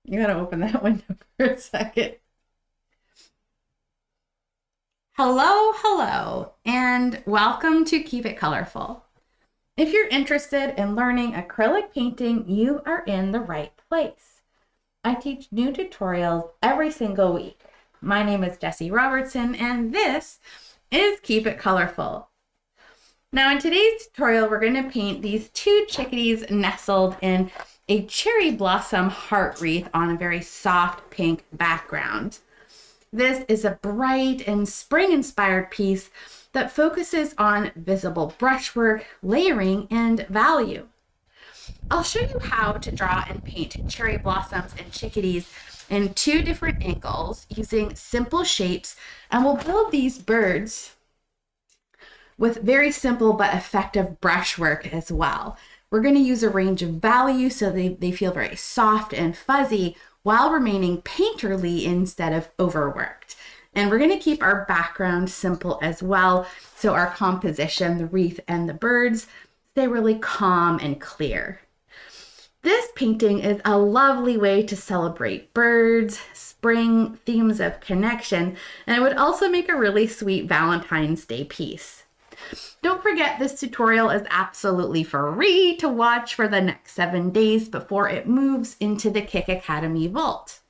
You gotta open that window for a second. Hello, and welcome to Keep It Colorful. If you're interested in learning acrylic painting, you are in the right place. I teach new tutorials every single week. My name is Jessie Robertson, and this is Keep It Colorful. Now in today's tutorial, we're going to paint these two chickadees nestled in a cherry blossom heart wreath on a very soft pink background. This is a bright and spring-inspired piece that focuses on visible brushwork, layering, and value. I'll show you how to draw and paint cherry blossoms and chickadees in two different angles using simple shapes, and we'll build these birds with very simple but effective brushwork as well. We're going to use a range of value so they feel very soft and fuzzy while remaining painterly instead of overworked. And we're going to keep our background simple as well, so our composition, the wreath and the birds, stay really calm and clear. This painting is a lovely way to celebrate birds, spring, themes of connection, and it would also make a really sweet Valentine's Day piece. Don't forget, this tutorial is absolutely free to watch for the next 7 days before it moves into the Kik Academy vault.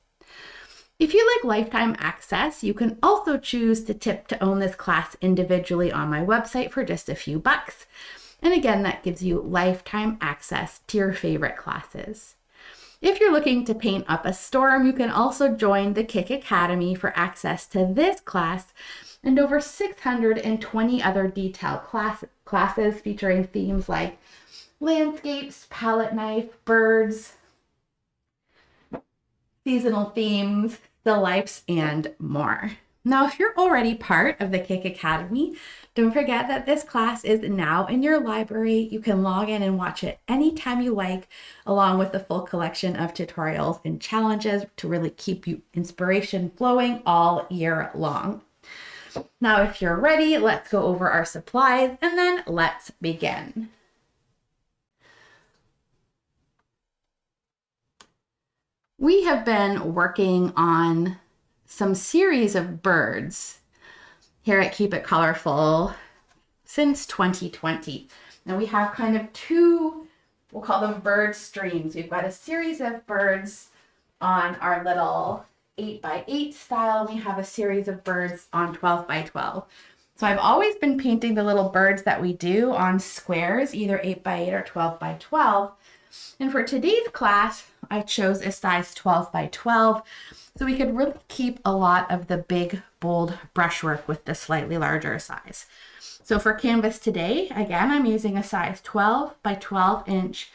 If you like lifetime access, you can also choose to tip to own this class individually on my website for just a few bucks. And again, that gives you lifetime access to your favorite classes. If you're looking to paint up a storm, you can also join the Kik Academy for access to this class and over 620 other detail classes featuring themes like landscapes, palette knife, birds, seasonal themes, still lifes, and more. Now, if you're already part of the Kik Academy, don't forget that this class is now in your library. You can log in and watch it anytime you like, along with the full collection of tutorials and challenges to really keep you inspiration flowing all year long. Now, if you're ready, let's go over our supplies and then let's begin. We have been working on some series of birds here at Keep It Colorful since 2020. Now we have kind of two, we'll call them bird streams. We've got a series of birds on our little 8x8 style. We have a series of birds on 12x12. So I've always been painting the little birds that we do on squares, either 8x8 or 12x12. And for today's class, I chose a size 12x12 so we could really keep a lot of the big, bold brushwork with the slightly larger size. So for canvas today, again, I'm using a size 12x12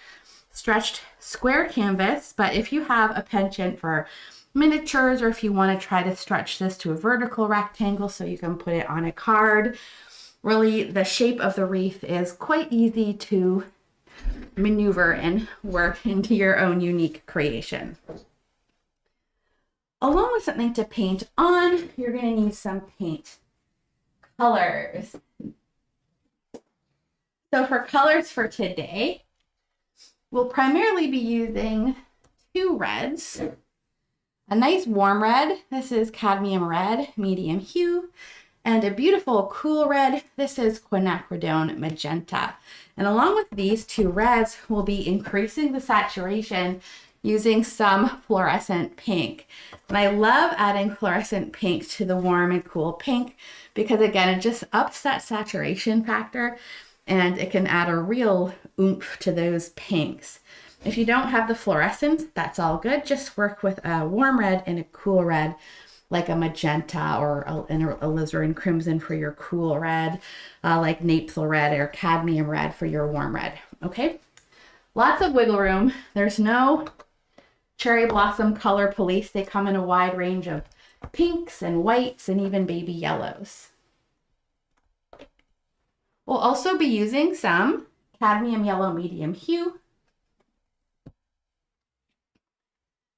stretched square canvas, but if you have a penchant for miniatures, or if you want to try to stretch this to a vertical rectangle so you can put it on a card, really the shape of the wreath is quite easy to maneuver and work into your own unique creation. Along with something to paint on, you're going to need some paint colors. So for colors for today, we'll primarily be using two reds. A nice warm red, this is cadmium red, medium hue, and a beautiful cool red, this is quinacridone magenta. And along with these two reds, we'll be increasing the saturation using some fluorescent pink. And I love adding fluorescent pink to the warm and cool pink because again, it just ups that saturation factor and it can add a real oomph to those pinks. If you don't have the fluorescence, that's all good. Just work with a warm red and a cool red, like a magenta or a alizarin crimson for your cool red, like naphtha red or cadmium red for your warm red, okay? Lots of wiggle room. There's no cherry blossom color police. They come in a wide range of pinks and whites and even baby yellows. We'll also be using some cadmium yellow medium hue,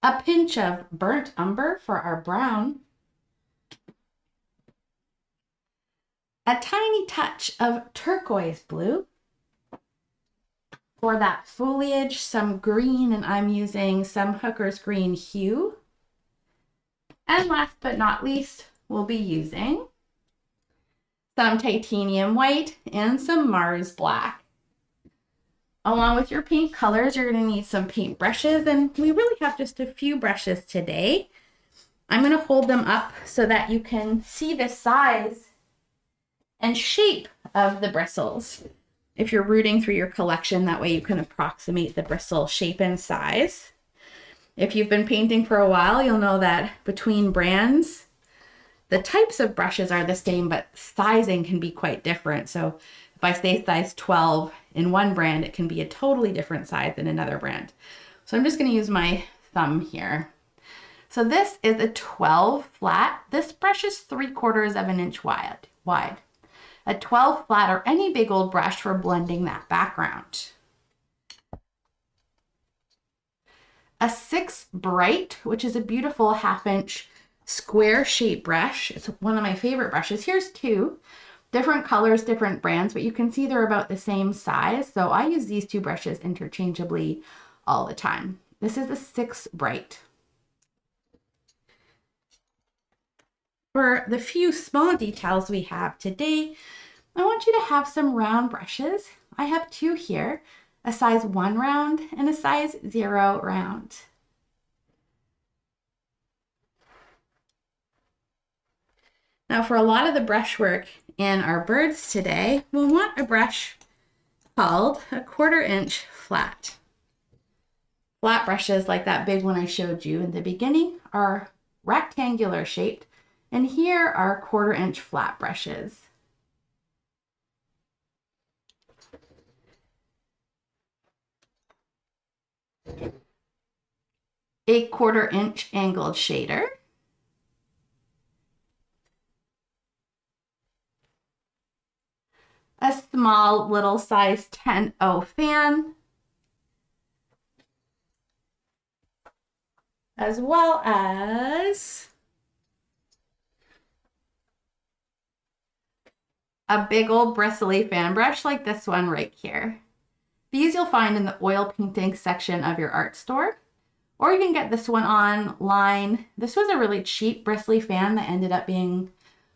a pinch of burnt umber for our brown, a tiny touch of turquoise blue, For that foliage, some green, and I'm using some Hooker's Green Hue. And last but not least, we'll be using some titanium white and some Mars black. Along with your paint colors, you're going to need some paint brushes, and we really have just a few brushes today. I'm going to hold them up so that you can see the size and shape of the bristles. If you're rooting through your collection, that way you can approximate the bristle shape and size. If you've been painting for a while, you'll know that between brands, the types of brushes are the same, but sizing can be quite different. So if I say size 12 in one brand, it can be a totally different size in another brand. So I'm just going to use my thumb here. So this is a 12 flat. This brush is 3/4 of an inch wide. A 12 flat or any big old brush for blending that background. A 6 bright, which is a beautiful 1/2 inch square shape brush. It's one of my favorite brushes. Here's two different colors, different brands, but you can see they're about the same size. So I use these two brushes interchangeably all the time. This is a 6 bright. For the few small details we have today, I want you to have some round brushes. I have two here, a size 1 round and a size 0 round. Now for a lot of the brushwork in our birds today, we'll want a brush called a 1/4 inch flat. Flat brushes like that big one I showed you in the beginning are rectangular shaped, and here are 1/4 inch flat brushes. A 1/4 inch angled shader. A small little size 10-0 fan. As well as a big old bristly fan brush like this one right here. These you'll find in the oil painting section of your art store, or you can get this one online. This was a really cheap bristly fan that ended up being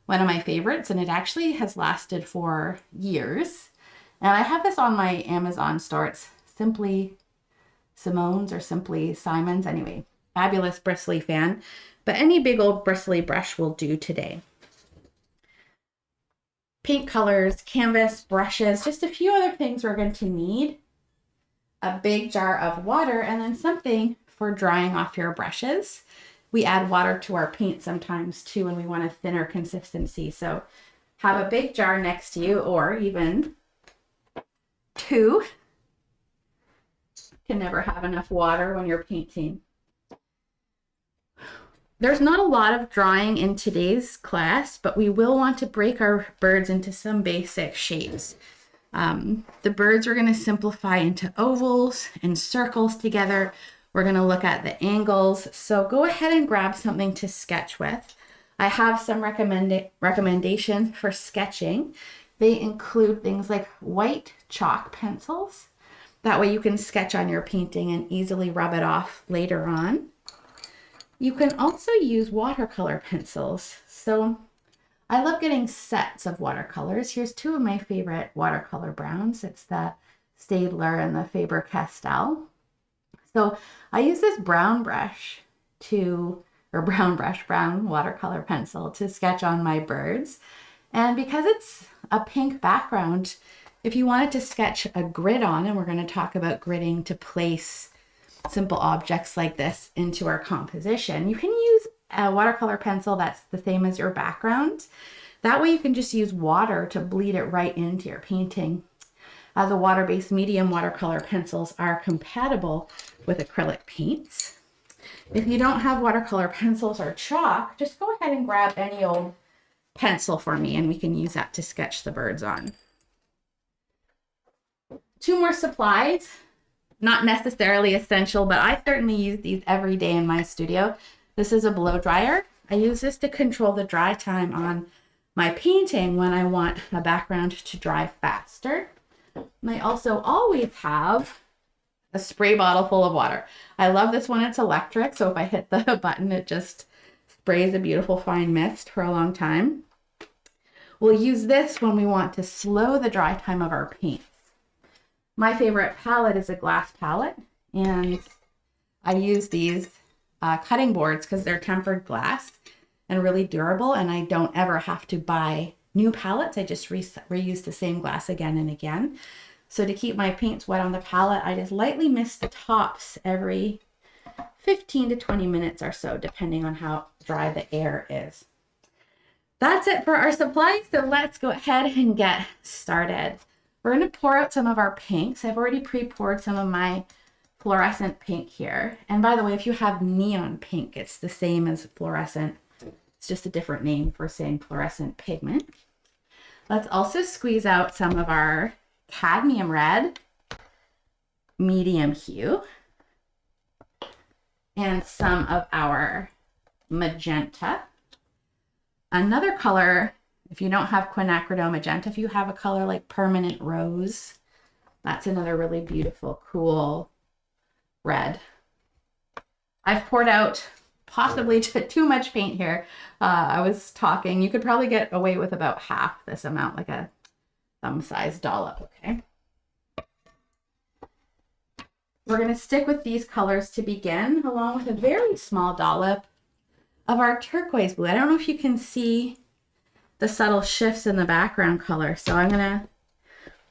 one of my favorites, and it actually has lasted for years. And I have this on my Amazon store. It's Simply Simone's or Simply Simon's. Anyway, fabulous bristly fan, but any big old bristly brush will do today. Paint colors, canvas, brushes, just a few other things we're going to need. A big jar of water, and then something for drying off your brushes. We add water to our paint sometimes too when we want a thinner consistency. So have a big jar next to you, or even two. You can never have enough water when you're painting. There's not a lot of drawing in today's class, but we will want to break our birds into some basic shapes. The birds we're going to simplify into ovals and circles together. We're going to look at the angles. So go ahead and grab something to sketch with. I have some recommendations for sketching. They include things like white chalk pencils. That way you can sketch on your painting and easily rub it off later on. You can also use watercolor pencils. So I love getting sets of watercolors. Here's two of my favorite watercolor browns. It's the Staedtler and the Faber-Castell. So I use this brown watercolor pencil to sketch on my birds. And because it's a pink background, if you wanted to sketch a grid on, and we're going to talk about gridding to place simple objects like this into our composition, you can use a watercolor pencil that's the same as your background. That way you can just use water to bleed it right into your painting. As a water-based medium, watercolor pencils are compatible with acrylic paints. If you don't have watercolor pencils or chalk, just go ahead and grab any old pencil for me and we can use that to sketch the birds on. Two more supplies, not necessarily essential, but I certainly use these every day in my studio. This is a blow dryer. I use this to control the dry time on my painting when I want a background to dry faster. And I also always have a spray bottle full of water. I love this one. It's electric, so if I hit the button, it just sprays a beautiful fine mist for a long time. We'll use this when we want to slow the dry time of our paints. My favorite palette is a glass palette, and I use these cutting boards because they're tempered glass and really durable, and I don't ever have to buy new palettes. I just reuse the same glass again and again. So to keep my paints wet on the palette, I just lightly mist the tops every 15 to 20 minutes or so, depending on how dry the air is. That's it for our supplies, so let's go ahead and get started. We're going to pour out some of our pinks. I've already pre-poured some of my fluorescent pink here. And by the way, if you have neon pink, it's the same as fluorescent. It's just a different name for saying fluorescent pigment. Let's also squeeze out some of our cadmium red, medium hue, and some of our magenta. Another color, if you don't have quinacridone magenta, if you have a color like permanent rose, that's another really beautiful, cool red. I've poured out possibly too much paint here. I was talking, you could probably get away with about half this amount, like a thumb-sized dollop, okay? We're going to stick with these colors to begin, along with a very small dollop of our turquoise blue. I don't know if you can see the subtle shifts in the background color, so I'm going to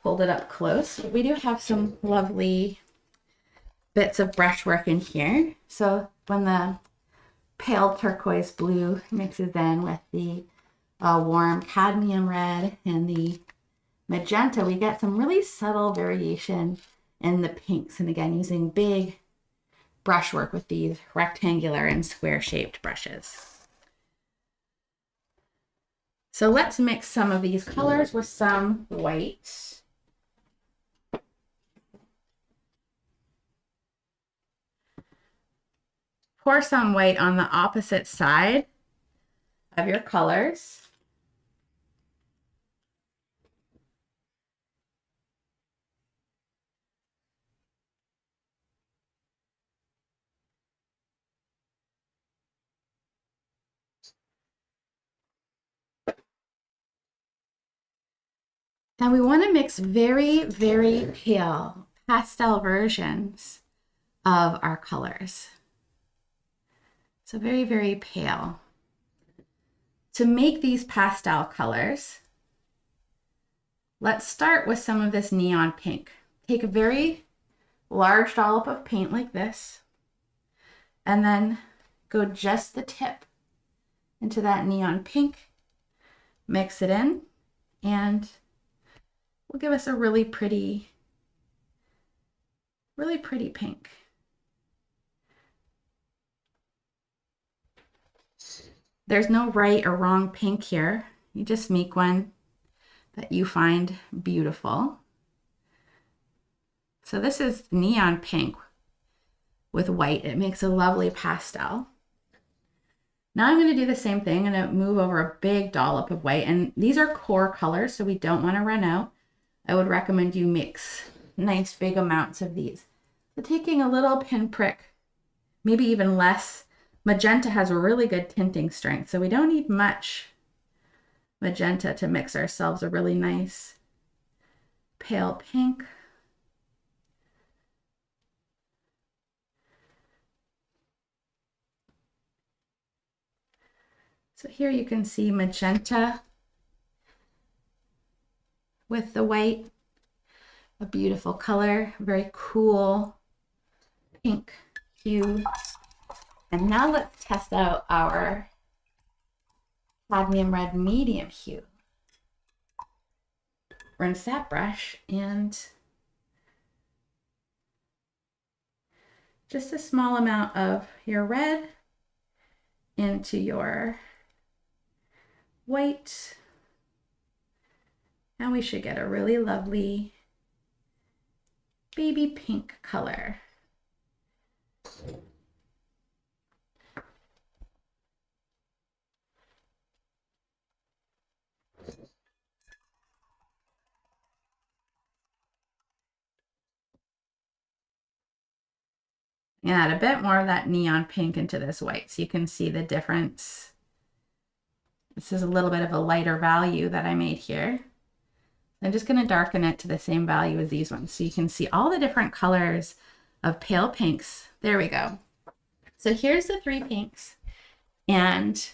hold it up close. We do have some lovely bits of brushwork in here. So when the pale turquoise blue mixes in with the warm cadmium red and the magenta, we get some really subtle variation in the pinks. And again, using big brushwork with these rectangular and square shaped brushes. So let's mix some of these colors with some white. Pour some white on the opposite side of your colors. Now we want to mix very, very pale pastel versions of our colors. So very, very pale. To make these pastel colors, let's start with some of this neon pink. Take a very large dollop of paint like this, and then go just the tip into that neon pink, mix it in, and will give us a really pretty pink. There's no right or wrong pink here. You just make one that you find beautiful. So this is neon pink with white. It makes a lovely pastel. Now I'm going to do the same thing. I'm going to move over a big dollop of white, and these are core colors, so we don't want to run out. I would recommend you mix nice big amounts of these. So taking a little pinprick, maybe even less. Magenta has a really good tinting strength, so we don't need much magenta to mix ourselves a really nice pale pink. So here you can see magenta with the white, a beautiful color, very cool pink hue. And now let's test out our cadmium red medium hue. Rinse that brush and just a small amount of your red into your white. And we should get a really lovely baby pink color. and add a bit more of that neon pink into this white so you can see the difference. This is a little bit of a lighter value that I made here. I'm just going to darken it to the same value as these ones so you can see all the different colors of pale pinks. There we go. So here's the 3 pinks, and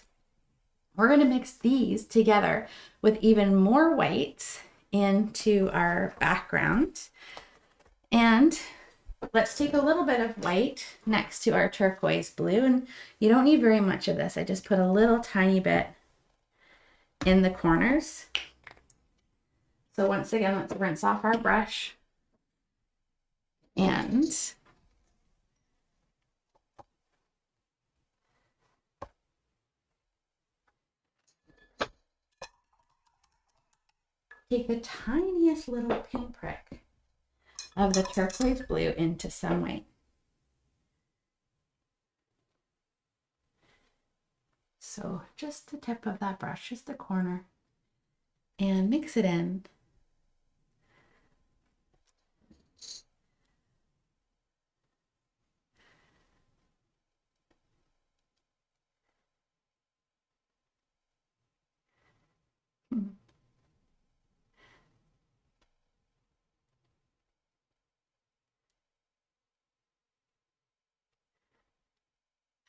we're going to mix these together with even more whites into our background. And let's take a little bit of white next to our turquoise blue, and you don't need very much of this. I just put a little tiny bit in the corners. So once again, let's rinse off our brush and take the tiniest little pinprick of the turquoise blue into some white. So just the tip of that brush, just the corner, and mix it in.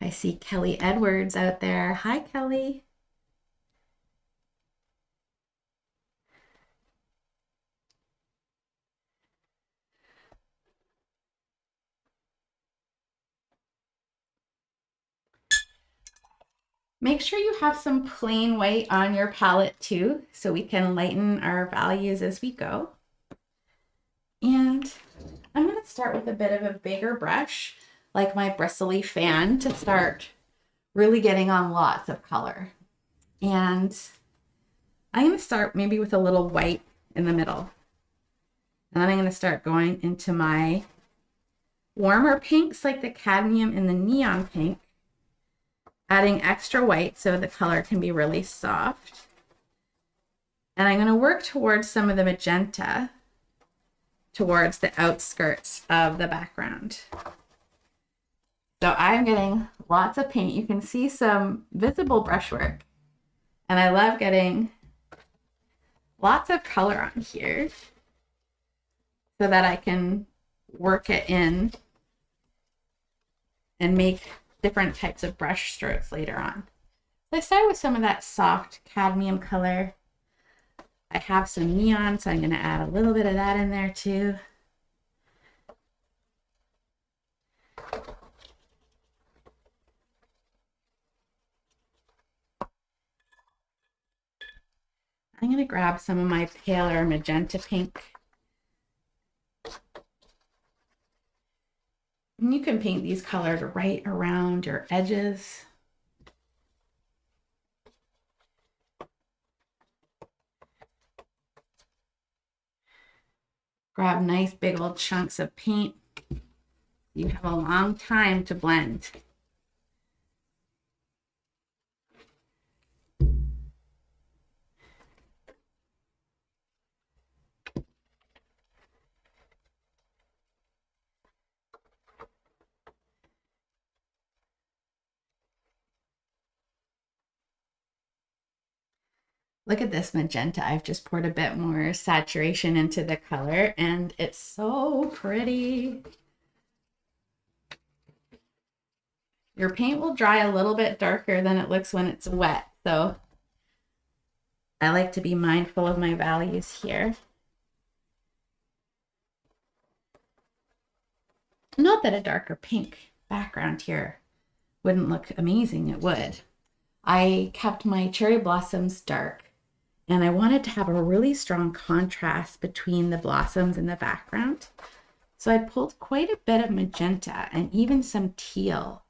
I see Kelly Edwards out there. Hi, Kelly. Make sure you have some plain white on your palette too, so we can lighten our values as we go. And I'm going to start with a bit of a bigger brush, like my bristly fan, to start really getting on lots of color. And I'm going to start maybe with a little white in the middle. And then I'm going to start going into my warmer pinks, like the cadmium and the neon pink, adding extra white so the color can be really soft. And I'm going to work towards some of the magenta towards the outskirts of the background. So I'm getting lots of paint. You can see some visible brushwork. And I love getting lots of color on here so that I can work it in and make different types of brush strokes later on. So I started with some of that soft cadmium color. I have some neon, so I'm going to add a little bit of that in there too. I'm going to grab some of my paler magenta pink. And you can paint these colors right around your edges. Grab nice big old chunks of paint. You have a long time to blend. Look at this magenta. I've just poured a bit more saturation into the color and it's so pretty. Your paint will dry a little bit darker than it looks when it's wet. So I like to be mindful of my values here. Not that a darker pink background here wouldn't look amazing, it would. I kept my cherry blossoms dark. And I wanted to have a really strong contrast between the blossoms and the background. So I pulled quite a bit of magenta and even some teal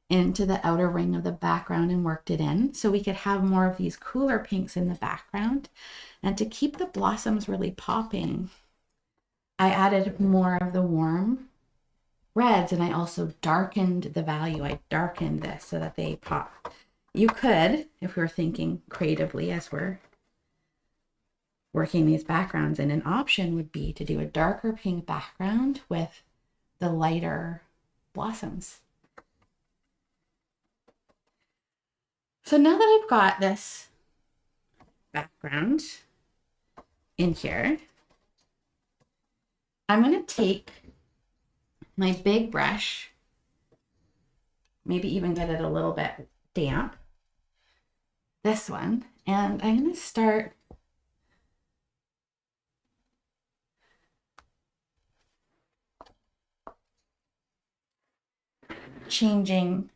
into the outer ring of the background and worked it in so we could have more of these cooler pinks in the background. And to keep the blossoms really popping, I added more of the warm reds and I also darkened the value. I darkened this so that they pop. You could, if we were thinking creatively as we're working these backgrounds, and an option would be to do a darker pink background with the lighter blossoms. So now that I've got this background in here, I'm going to take my big brush, maybe even get it a little bit damp, this one, and I'm going to start changing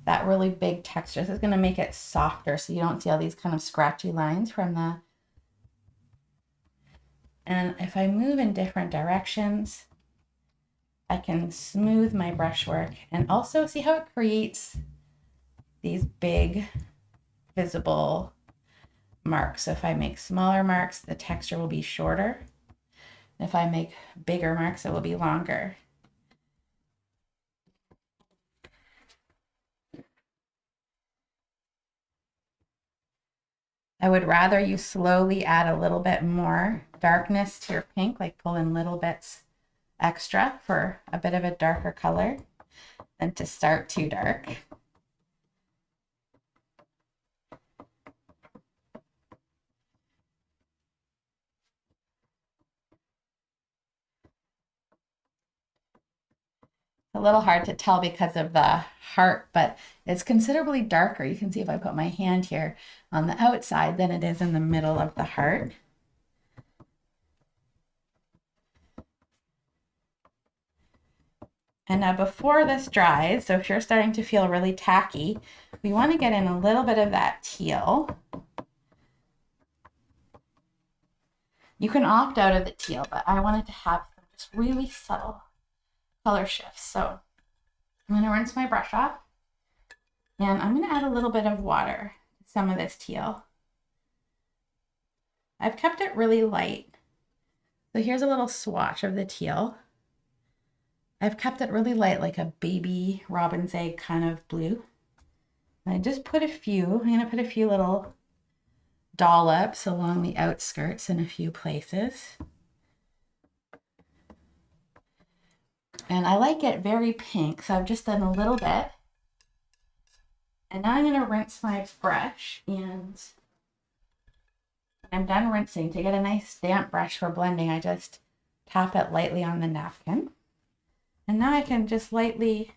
that really big texture. This is going to make it softer so you don't see all these kind of scratchy lines from the... And if I move in different directions, I can smooth my brushwork and also see how it creates these big visible marks. So if I make smaller marks, the texture will be shorter. If I make bigger marks, it will be longer. I would rather you slowly add a little bit more darkness to your pink, like pull in little bits extra for a bit of a darker color, than to start too dark. A little hard to tell because of the heart, but it's considerably darker. You can see if I put my hand here on the outside than it is in the middle of the heart. And now before this dries, so if you're starting to feel really tacky, we want to get in a little bit of that teal. You can opt out of the teal, but I wanted to have some just really subtle color shifts. So I'm going to rinse my brush off, and I'm going to add a little bit of water to some of this teal. I've kept it really light. So here's a little swatch of the teal. I've kept it really light, like a baby robin's egg kind of blue. And I just put a few, I'm going to put a few little dollops along the outskirts in a few places. And I like it very pink, so I've just done a little bit. And now I'm going to rinse my brush, and when I'm done rinsing, to get a nice damp brush for blending, I just tap it lightly on the napkin. And now I can just lightly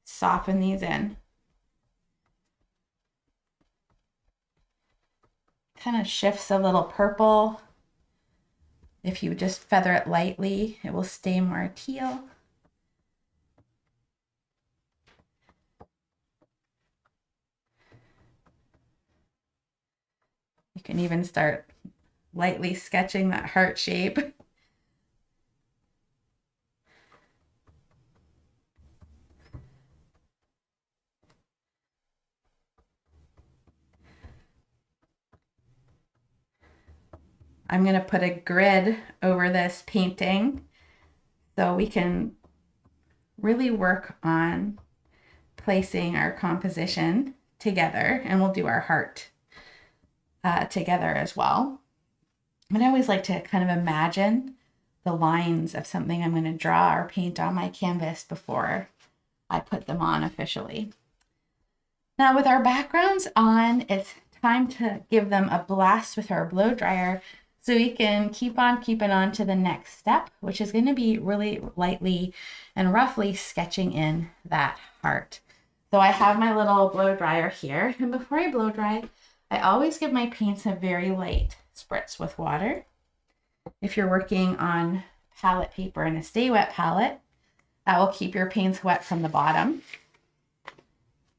soften these in. Kind of shifts a little purple. If you just feather it lightly, it will stay more teal. You can even start lightly sketching that heart shape. I'm going to put a grid over this painting so we can really work on placing our composition together, and we'll do our heart together as well. But I always like to kind of imagine the lines of something I'm going to draw or paint on my canvas before I put them on officially. Now with our backgrounds on, it's time to give them a blast with our blow dryer so we can keep on keeping on to the next step, which is going to be really lightly and roughly sketching in that heart. So I have my little blow dryer here, and before I blow dry, I always give my paints a very light spritz with water. If you're working on palette paper and a stay wet palette, that will keep your paints wet from the bottom.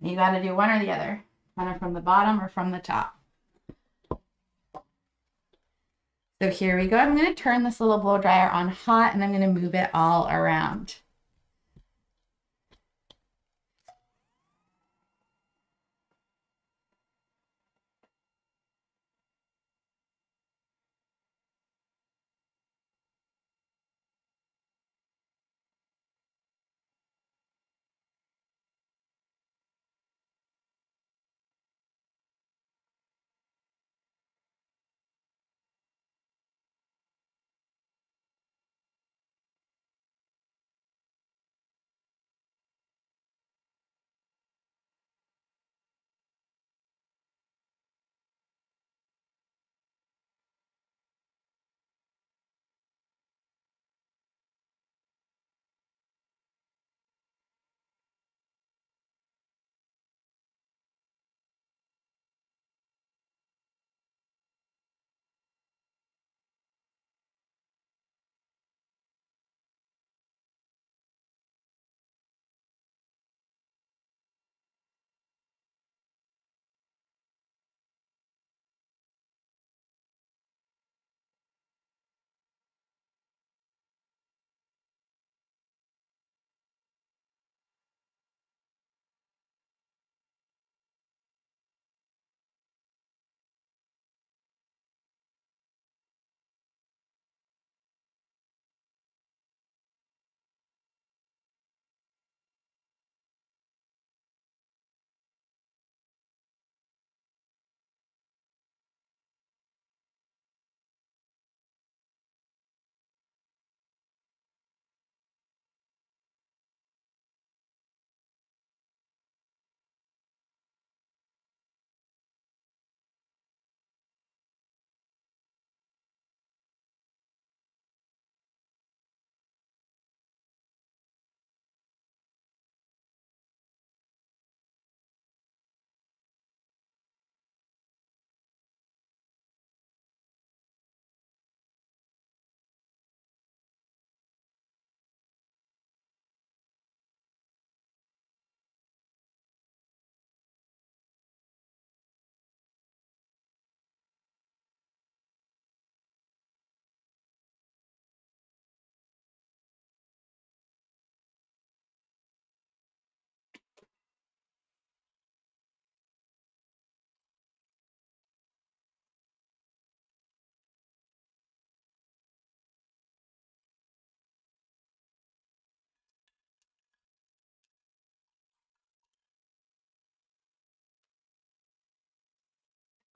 You got to do one or the other, either from the bottom or from the top. So here we go. I'm going to turn this little blow dryer on hot, and I'm going to move it all around.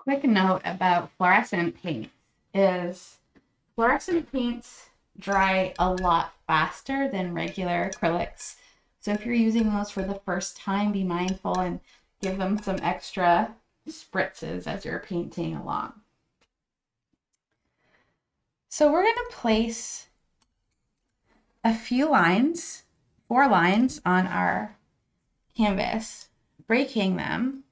Quick note about fluorescent paints is fluorescent paints dry a lot faster than regular acrylics. So if you're using those for the first time, be mindful and give them some extra spritzes as you're painting along. So we're going to place a few lines, 4 lines on our canvas, breaking them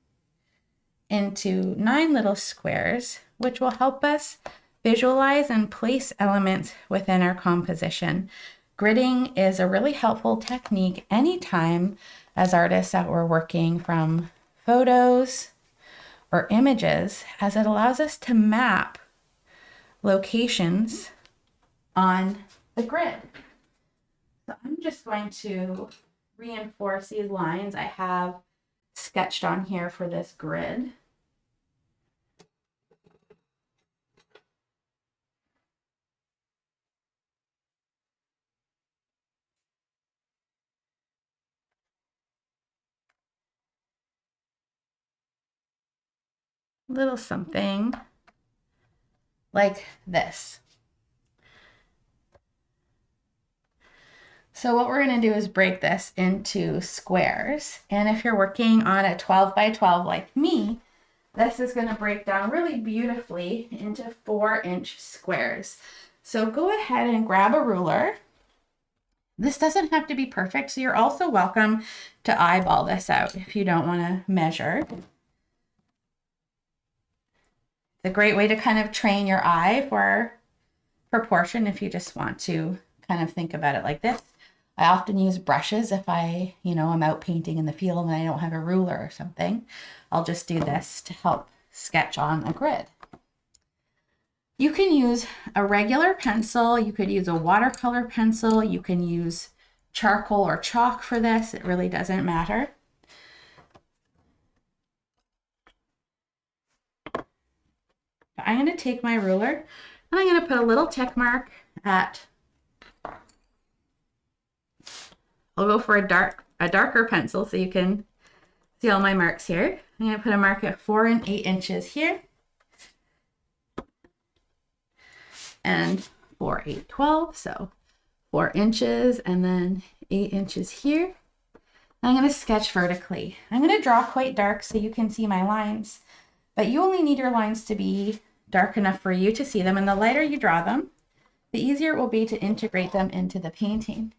into 9 little squares, which will help us visualize and place elements within our composition. Gridding is a really helpful technique anytime as artists that we're working from photos or images, as it allows us to map locations on the grid. So I'm just going to reinforce these lines I have sketched on here for this grid. Little something like this. So what we're going to do is break this into squares. And if you're working on a 12 by 12 like me, this is going to break down really beautifully into 4-inch squares. So go ahead and grab a ruler. This doesn't have to be perfect, so you're also welcome to eyeball this out if you don't want to measure. It's a great way to kind of train your eye for proportion if you just want to kind of think about it like this. I often use brushes if I'm out painting in the field and I don't have a ruler or something. I'll just do this to help sketch on a grid. You can use a regular pencil, you could use a watercolor pencil, you can use charcoal or chalk for this, it really doesn't matter. I'm going to take my ruler and I'm going to put a little tick mark at, I'll go for a darker pencil so you can see all my marks here. I'm going to put a mark at 4 and 8 inches here. And 4, 8, 12, so 4 inches and then 8 inches here. I'm going to sketch vertically. I'm going to draw quite dark so you can see my lines, but you only need your lines to be dark enough for you to see them, and the lighter you draw them, the easier it will be to integrate them into the painting.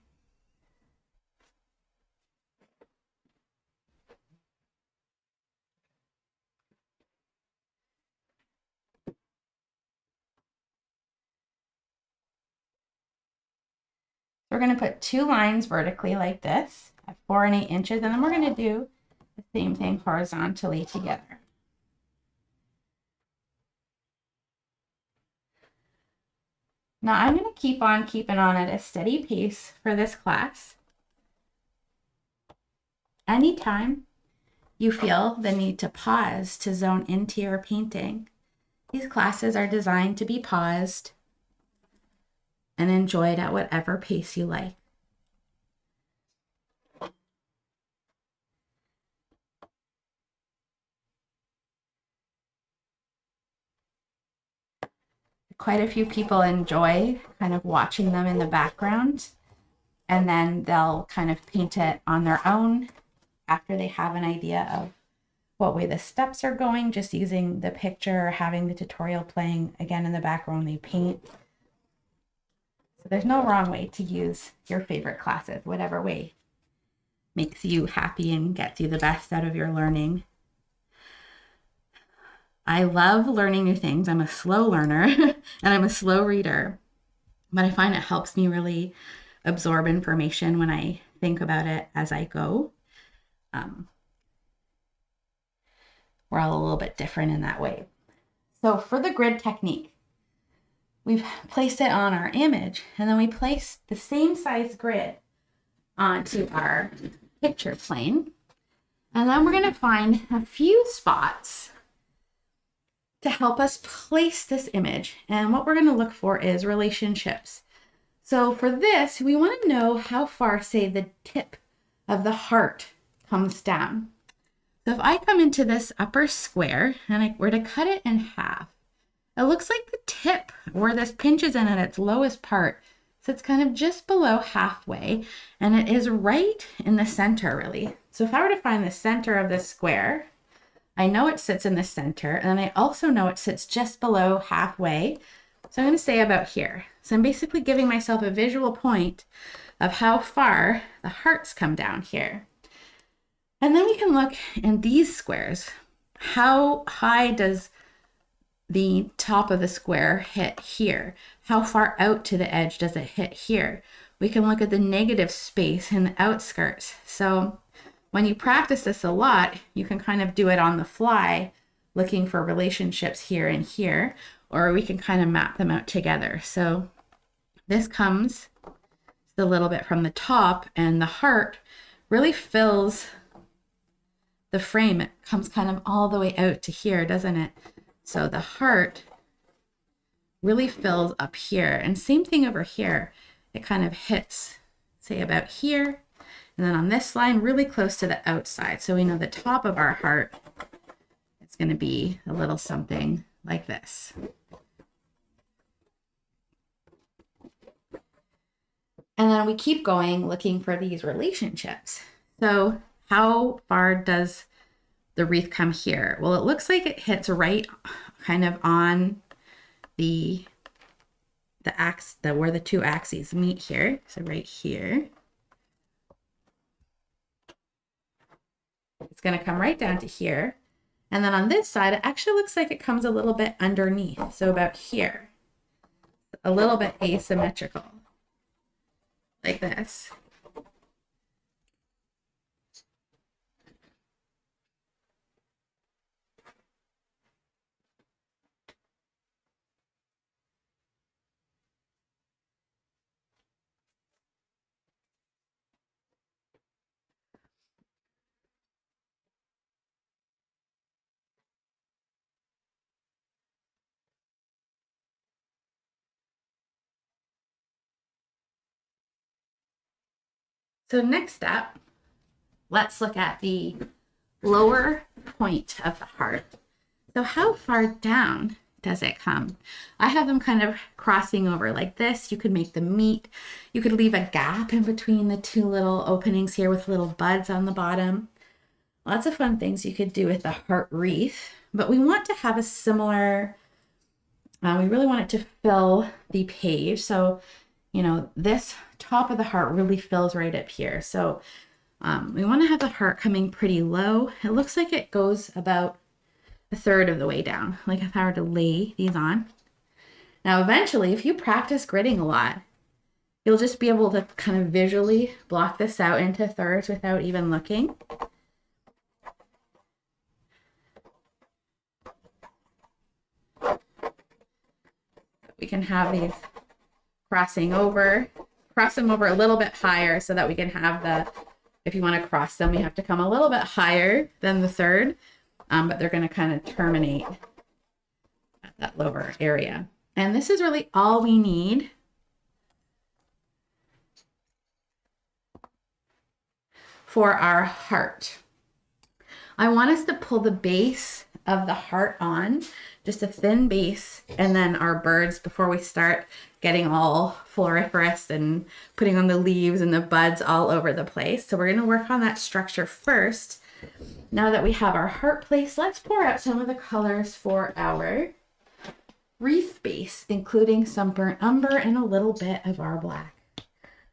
We're going to put 2 lines vertically like this at 4 and 8 inches, and then we're going to do the same thing horizontally together. Now I'm going to keep on keeping on at a steady pace for this class. Anytime you feel the need to pause to zone into your painting, these classes are designed to be paused and enjoyed at whatever pace you like. Quite a few people enjoy kind of watching them in the background, and then they'll kind of paint it on their own after they have an idea of what way the steps are going, just using the picture or having the tutorial playing again in the background they paint. So there's no wrong way to use your favorite classes, whatever way makes you happy and gets you the best out of your learning. I love learning new things. I'm a slow learner and I'm a slow reader, but I find it helps me really absorb information when I think about it as I go. We're all a little bit different in that way. So for the grid technique, we've placed it on our image, and then we place the same size grid onto our picture plane. And then we're going to find a few spots to help us place this image. And what we're going to look for is relationships. So for this, we want to know how far, say, the tip of the heart comes down. So if I come into this upper square and I were to cut it in half, it looks like the tip where this pinches in at its lowest part sits kind of just below halfway, and it is right in the center really. So if I were to find the center of this square, I know it sits in the center, and I also know it sits just below halfway. So I'm going to say about here. So I'm basically giving myself a visual point of how far the hearts come down here. And then we can look in these squares. How high does the top of the square hit here? How far out to the edge does it hit here? We can look at the negative space in the outskirts. So when you practice this a lot, you can kind of do it on the fly, looking for relationships here and here, or we can kind of map them out together. So this comes a little bit from the top, and the heart really fills the frame. It comes kind of all the way out to here, doesn't it? So the heart really fills up here, and same thing over here. It kind of hits, say about here, and then on this line, really close to the outside. So we know the top of our heart is going to be a little something like this. And then we keep going looking for these relationships. So how far does the wreath come here? Well, it looks like it hits right kind of on the where the two axes meet here. So right here. It's going to come right down to here. And then on this side, it actually looks like it comes a little bit underneath. So about here, a little bit asymmetrical, like this. So next up, let's look at the lower point of the heart. So how far down does it come? I have them kind of crossing over like this. You could make them meet. You could leave a gap in between the two little openings here with little buds on the bottom. Lots of fun things you could do with the heart wreath, but we want to have a similar, we really want it to fill the page. So, you know, this top of the heart really fills right up here. So we want to have the heart coming pretty low. It looks like it goes about a third of the way down, like if I were to lay these on. Now, eventually, if you practice gridding a lot, you'll just be able to kind of visually block this out into thirds without even looking. We can have these cross them over a little bit higher so that we can have the, if you want to cross them, you have to come a little bit higher than the third, but they're going to kind of terminate at that lower area. And this is really all we need for our heart. I want us to pull the base of the heart on, just a thin base, and then our birds before we start getting all floriferous and putting on the leaves and the buds all over the place. So we're going to work on that structure first. Now that we have our heart placed, let's pour out some of the colors for our wreath base, including some burnt umber and a little bit of our black.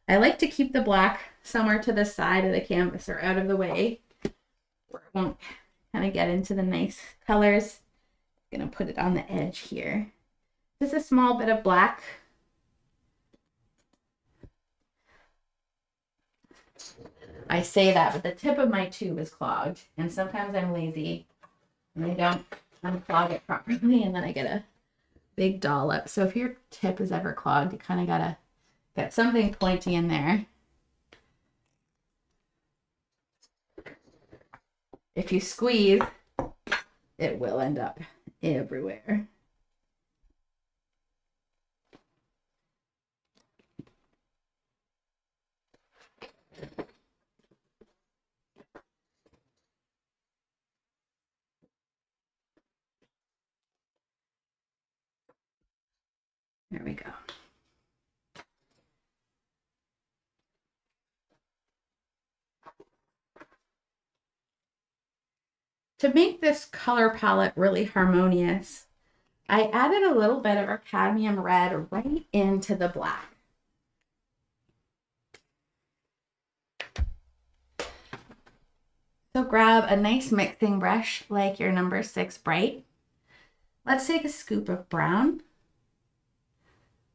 I like to keep the black somewhere to the side of the canvas or out of the way where it won't kind of get into the nice colors. I'm going to put it on the edge here. Just a small bit of black. I say that, but the tip of my tube is clogged, and sometimes I'm lazy and I don't unclog it properly, and then I get a big dollop. So if your tip is ever clogged, you kind of gotta get something pointy in there. If you squeeze, it will end up everywhere. There we go. To make this color palette really harmonious, I added a little bit of our cadmium red right into the black. So grab a nice mixing brush like your number 6 bright. Let's take a scoop of brown,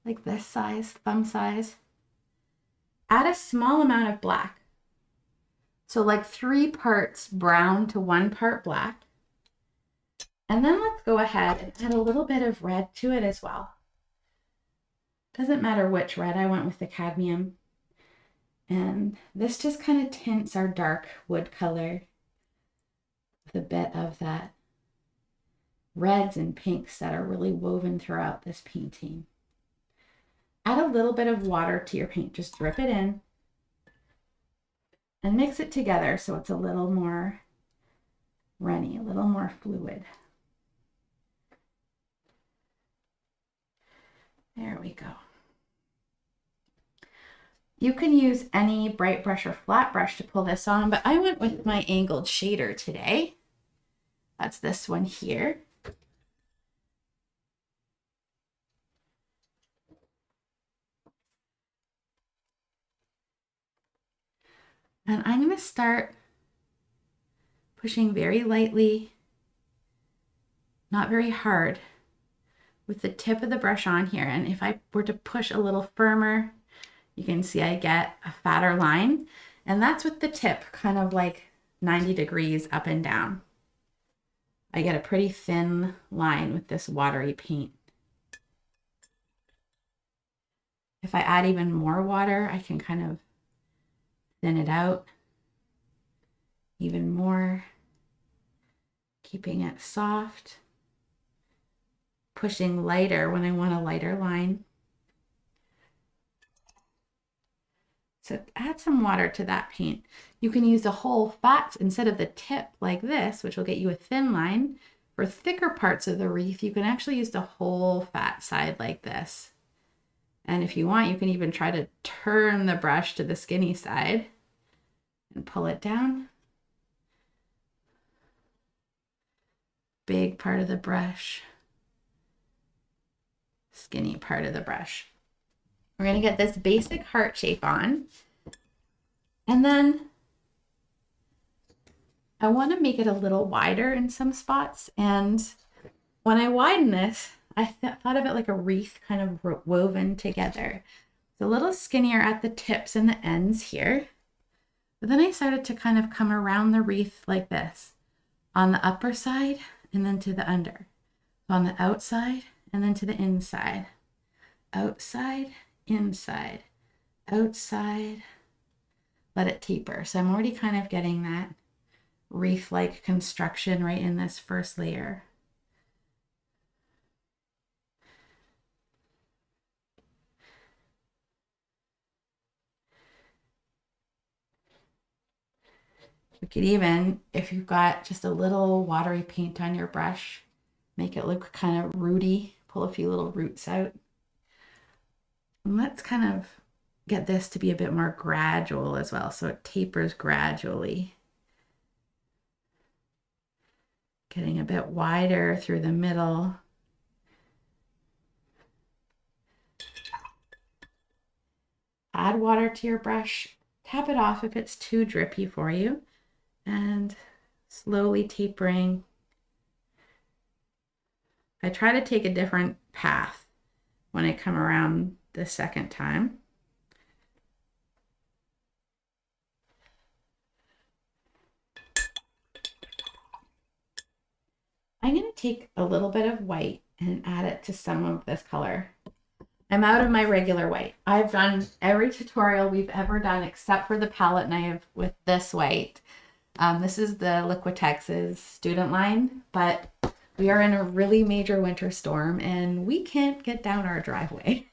like this size, thumb size. Add a small amount of black. So like 3 parts brown to 1 part black. And then let's go ahead and add a little bit of red to it as well. Doesn't matter which red, I went with the cadmium. And this just kind of tints our dark wood color with a bit of that reds and pinks that are really woven throughout this painting. Add a little bit of water to your paint, just drip it in and mix it together so it's a little more runny, a little more fluid. There we go. You can use any bright brush or flat brush to pull this on, but I went with my angled shader today. That's this one here. And I'm going to start pushing very lightly, not very hard, with the tip of the brush on here. And if I were to push a little firmer, you can see I get a fatter line. And that's with the tip kind of like 90 degrees up and down. I get a pretty thin line with this watery paint. If I add even more water, I can kind of thin it out even more, keeping it soft, pushing lighter when I want a lighter line. So add some water to that paint. You can use the whole fat instead of the tip like this, which will get you a thin line. For thicker parts of the wreath, you can actually use the whole fat side like this. And if you want, you can even try to turn the brush to the skinny side and pull it down. Big part of the brush, skinny part of the brush. We're going to get this basic heart shape on. And then I want to make it a little wider in some spots. And when I widen this, I thought of it like a wreath kind of woven together. It's a little skinnier at the tips and the ends here. But then I started to kind of come around the wreath like this on the upper side and then to the under. On the outside and then to the inside. Outside, inside, outside. Let it taper. So I'm already kind of getting that wreath-like construction right in this first layer. You could even, if you've got just a little watery paint on your brush, make it look kind of rooty, pull a few little roots out. And let's kind of get this to be a bit more gradual as well, so it tapers gradually. Getting a bit wider through the middle. Add water to your brush, tap it off if it's too drippy for you, and slowly tapering. I try to take a different path when I come around the second time. I'm going to take a little bit of white and add it to some of this color. I'm out of my regular white. I've done every tutorial we've ever done except for the palette knife with this white. This is the Liquitex's student line, but we are in a really major winter storm and we can't get down our driveway,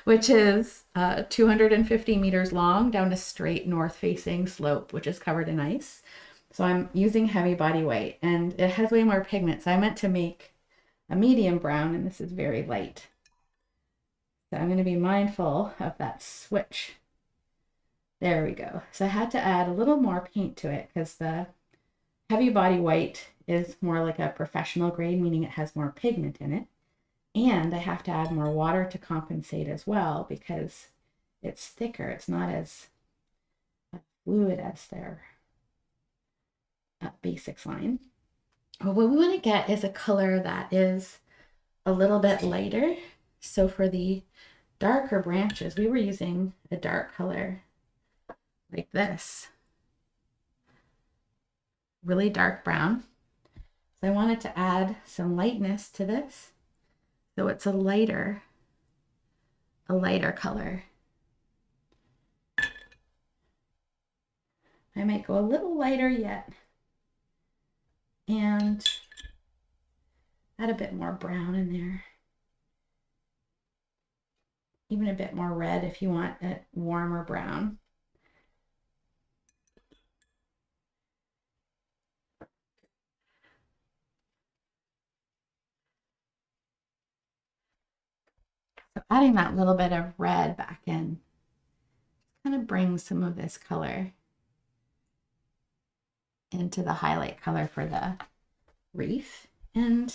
which is 250 meters long down a straight north facing slope, which is covered in ice. So I'm using heavy body white and it has way more pigment. So I meant to make a medium brown and this is very light. So I'm going to be mindful of that switch. There we go. So I had to add a little more paint to it because the heavy body white is more like a professional grade, meaning it has more pigment in it. And I have to add more water to compensate as well because it's thicker. It's not as fluid as their basics line. But what we want to get is a color that is a little bit lighter. So for the darker branches, we were using a dark color like this, really dark brown. So I wanted to add some lightness to this. So it's a lighter color. I might go a little lighter yet and add a bit more brown in there. Even a bit more red if you want a warmer brown. So adding that little bit of red back in kind of brings some of this color into the highlight color for the wreath. And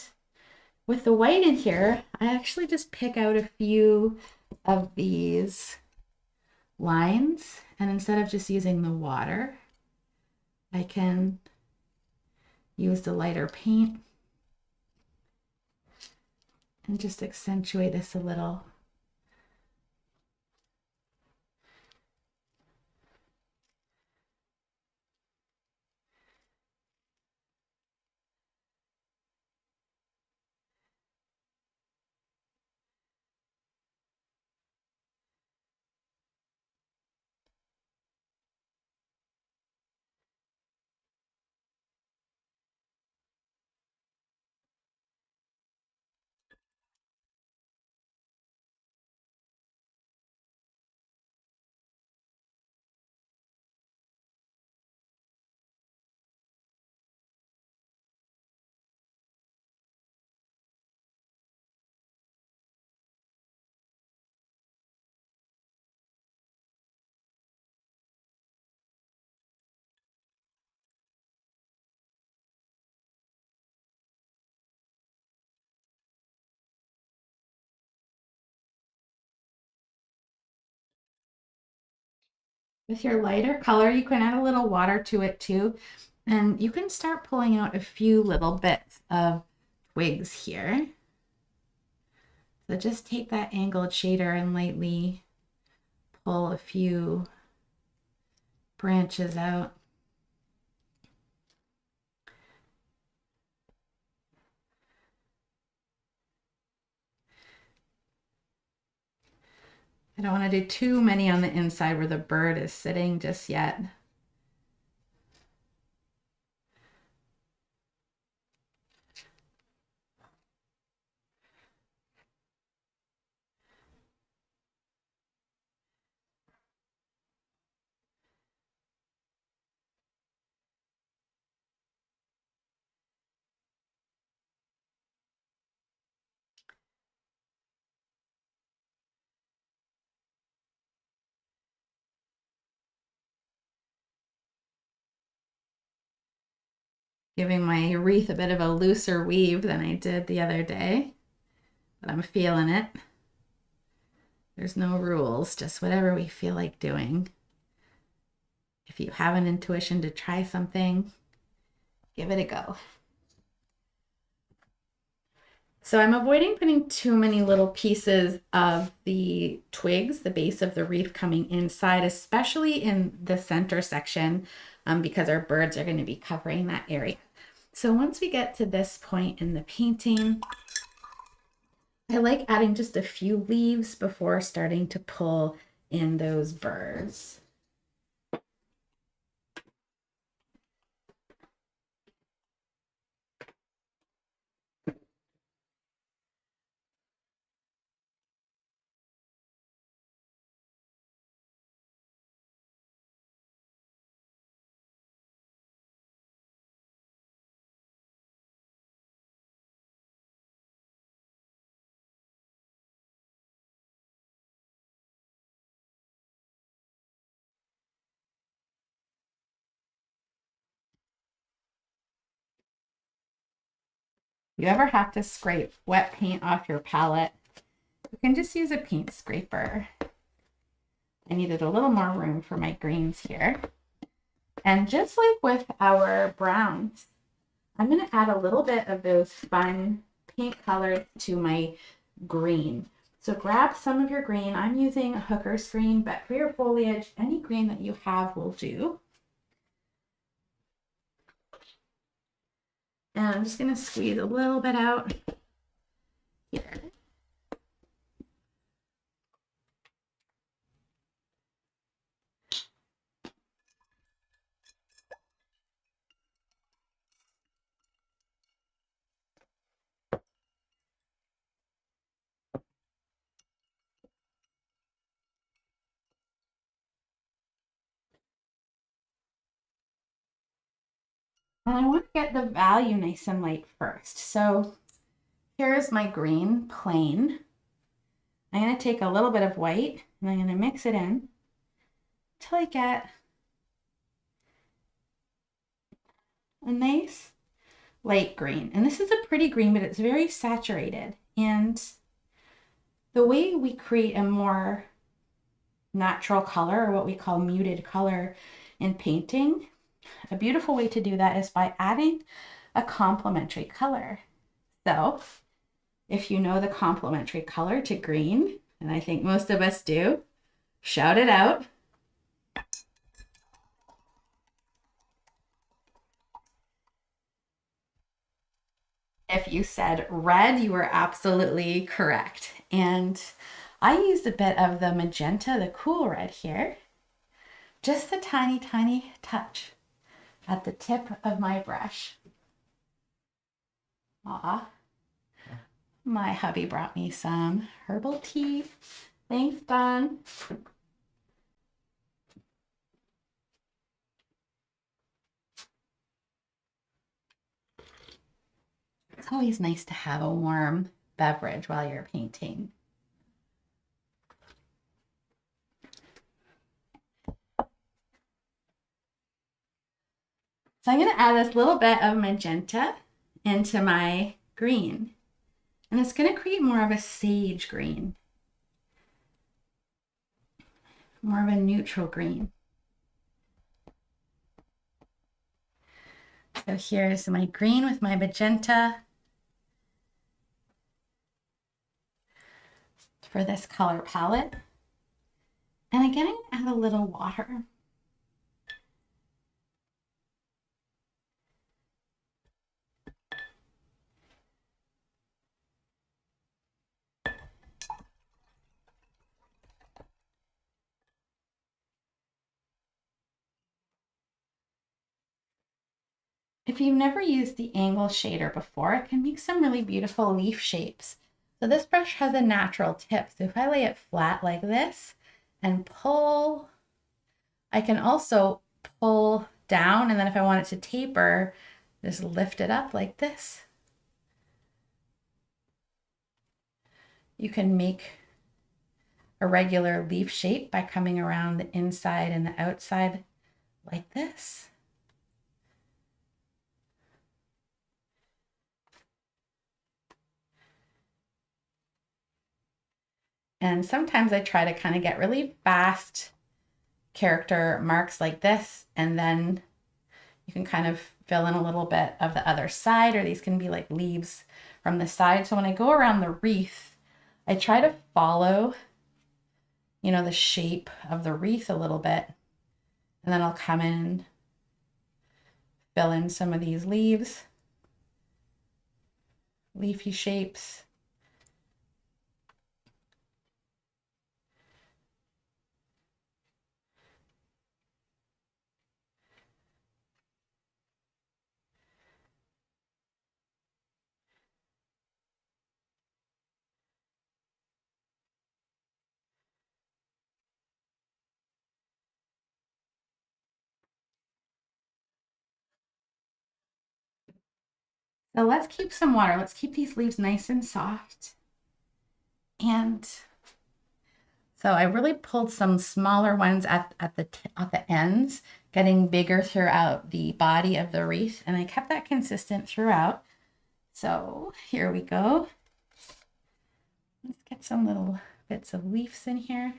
with the white in here, I actually just pick out a few of these lines, and instead of just using the water, I can use the lighter paint and just accentuate this a little. With your lighter color, you can add a little water to it too. And you can start pulling out a few little bits of twigs here. So just take that angled shader and lightly pull a few branches out. I don't want to do too many on the inside where the bird is sitting just yet. Giving my wreath a bit of a looser weave than I did the other day, but I'm feeling it. There's no rules, just whatever we feel like doing. If you have an intuition to try something, give it a go. So I'm avoiding putting too many little pieces of the twigs, the base of the wreath coming inside, especially in the center section, because our birds are going to be covering that area. So once we get to this point in the painting, I like adding just a few leaves before starting to pull in those birds. you ever have to scrape wet paint off your palette, you can just use a paint scraper. I needed a little more room for my greens here. And just like with our browns, I'm going to add a little bit of those fun pink colors to my green. So grab some of your green. I'm using a hooker's green, but for your foliage, any green that you have will do. And I'm just going to squeeze a little bit out here. And I want to get the value nice and light first. So here's my green plain. I'm going to take a little bit of white and I'm going to mix it in until I get a nice light green. And this is a pretty green, but it's very saturated. And the way we create a more natural color, or what we call muted color in painting, a beautiful way to do that is by adding a complementary color. So if you know the complementary color to green, and I think most of us do, shout it out. If you said red, you were absolutely correct. And I used a bit of the magenta, the cool red here, just a tiny, tiny touch at the tip of my brush. Aw, my hubby brought me some herbal tea. Thanks, Don. It's always nice to have a warm beverage while you're painting. So I'm going to add this little bit of magenta into my green. And it's going to create more of a sage green. More of a neutral green. So here's my green with my magenta for this color palette. And again, I'm going to add a little water. If you've never used the angle shader before, it can make some really beautiful leaf shapes. So this brush has a natural tip. So if I lay it flat like this and pull, I can also pull down, and then if I want it to taper, just lift it up like this. You can make a regular leaf shape by coming around the inside and the outside like this. And sometimes I try to kind of get really fast character marks like this, and then you can kind of fill in a little bit of the other side, or these can be like leaves from the side. So when I go around the wreath, I try to follow, you know, the shape of the wreath a little bit, and then I'll come in, fill in some of these leaves, leafy shapes. So let's keep some water. Let's keep these leaves nice and soft. And so I really pulled some smaller ones at the ends, getting bigger throughout the body of the wreath. And I kept that consistent throughout. So here we go. Let's get some little bits of leaves in here.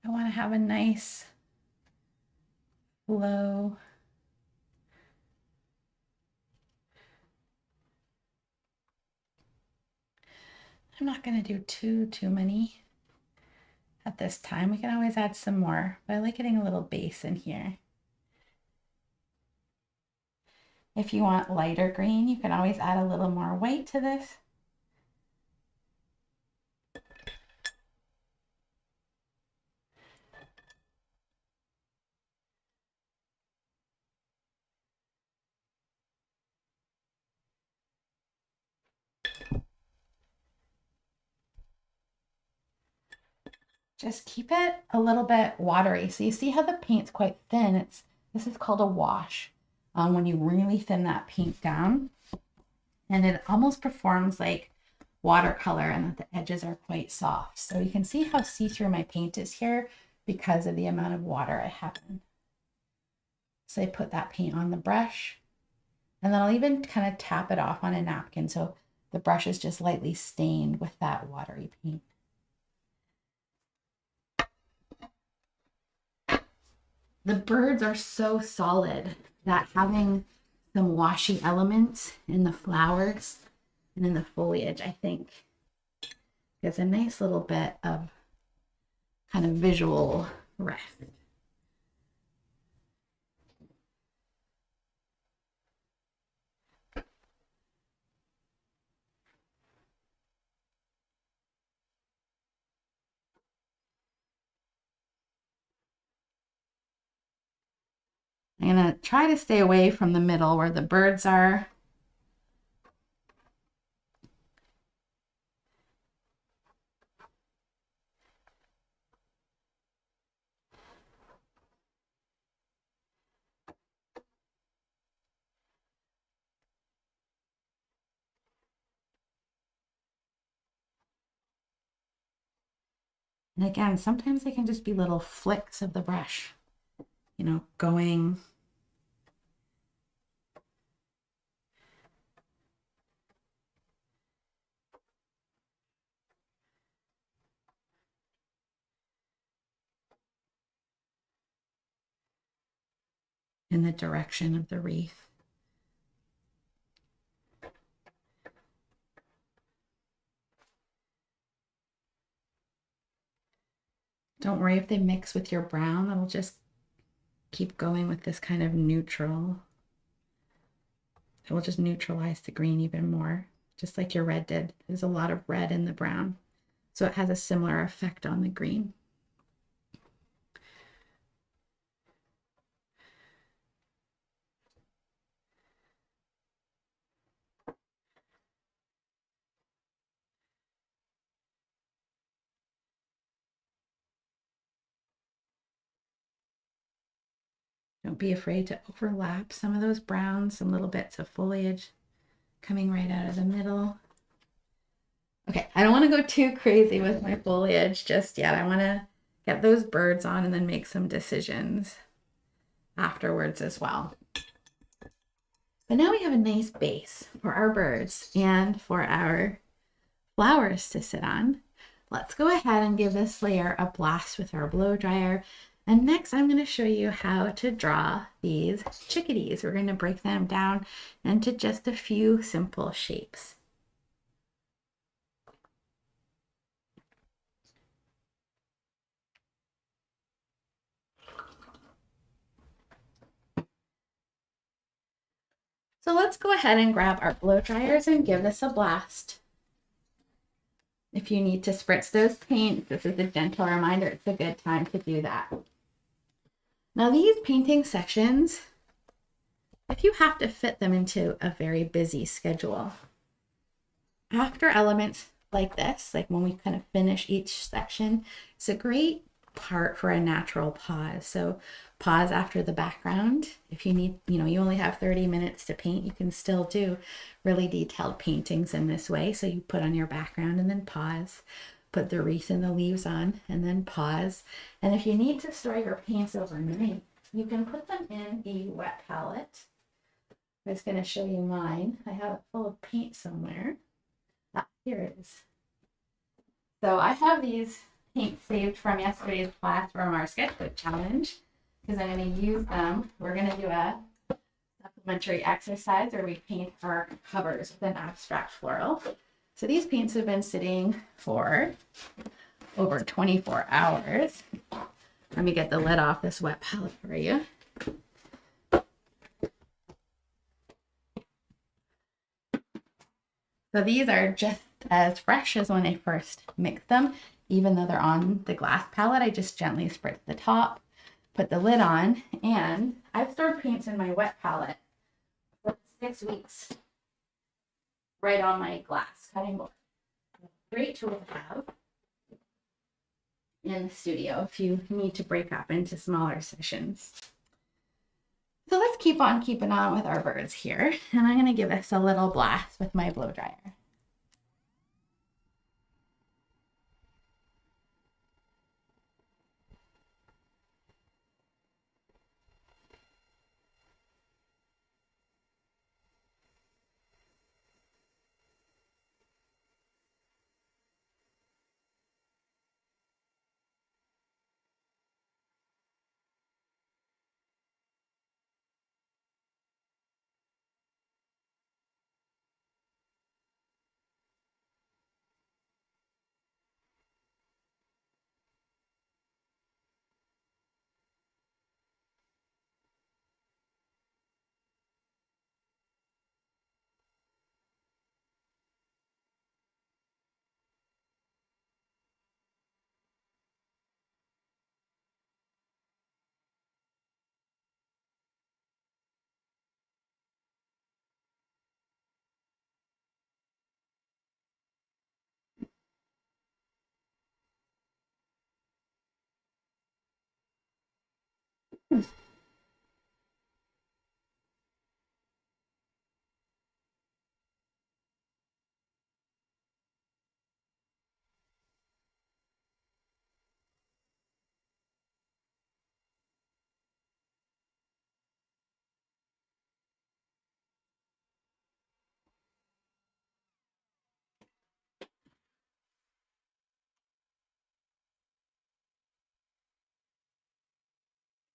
I want to have a nice flow. I'm not going to do too many at this time. We can always add some more, but I like getting a little base in here. If you want lighter green, you can always add a little more white to this. Just keep it a little bit watery. So you see how the paint's quite thin. This is called a wash. When you really thin that paint down, and it almost performs like watercolor, and that the edges are quite soft. So you can see how see-through my paint is here because of the amount of water I have in. So I put that paint on the brush, and then I'll even kind of tap it off on a napkin so the brush is just lightly stained with that watery paint. The birds are so solid that having some washy elements in the flowers and in the foliage, I think, gives a nice little bit of kind of visual rest. I'm going to try to stay away from the middle where the birds are. And again, sometimes they can just be little flicks of the brush, you know, going in the direction of the wreath. Don't worry if they mix with your brown, it'll just keep going with this kind of neutral. It will just neutralize the green even more, just like your red did. There's a lot of red in the brown, so it has a similar effect on the green. Don't be afraid to overlap some of those browns, some little bits of foliage coming right out of the middle. Okay, I don't want to go too crazy with my foliage just yet. I want to get those birds on and then make some decisions afterwards as well. But now we have a nice base for our birds and for our flowers to sit on. Let's go ahead and give this layer a blast with our blow dryer. And next I'm going to show you how to draw these chickadees. We're going to break them down into just a few simple shapes. So let's go ahead and grab our blow dryers and give this a blast. If you need to spritz those paints, this is a gentle reminder, it's a good time to do that. Now these painting sections, if you have to fit them into a very busy schedule, after elements like this, like when we kind of finish each section, it's a great part for a natural pause. So pause after the background. If you need, you only have 30 minutes to paint, you can still do really detailed paintings in this way. So you put on your background and then pause, put the wreath and the leaves on and then pause. And if you need to store your paints overnight, you can put them in a wet palette I was going to show you mine. I have it full of paint somewhere. Ah, here it is. So I have these paints saved from yesterday's class from our sketchbook challenge because I'm going to use them. We're going to do a supplementary exercise where we paint our covers with an abstract floral. So these paints have been sitting for over 24 hours. Let me get the lid off this wet palette for you. So these are just as fresh as when I first mixed them. Even though they're on the glass palette, I just gently spritz the top, put the lid on, and I've stored paints in my wet palette for 6 weeks right on my glass cutting board. Great tool to have in the studio if you need to break up into smaller sessions. So let's keep on keeping on with our birds here. And I'm going to give this a little blast with my blow dryer.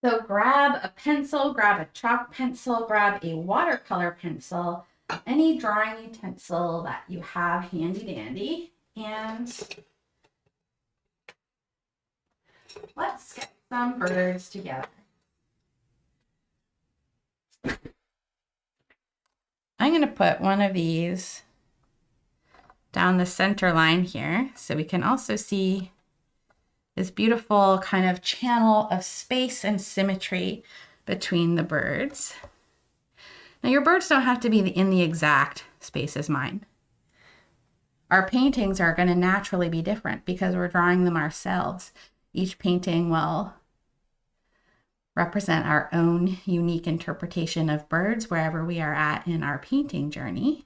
So grab a pencil, grab a chalk pencil, grab a watercolor pencil, any drawing utensil that you have handy dandy, and let's sketch some birds together. I'm going to put one of these down the center line here so we can also see this beautiful kind of channel of space and symmetry between the birds. Now your birds don't have to be in the exact space as mine. Our paintings are going to naturally be different because we're drawing them ourselves. Each painting will represent our own unique interpretation of birds wherever we are at in our painting journey.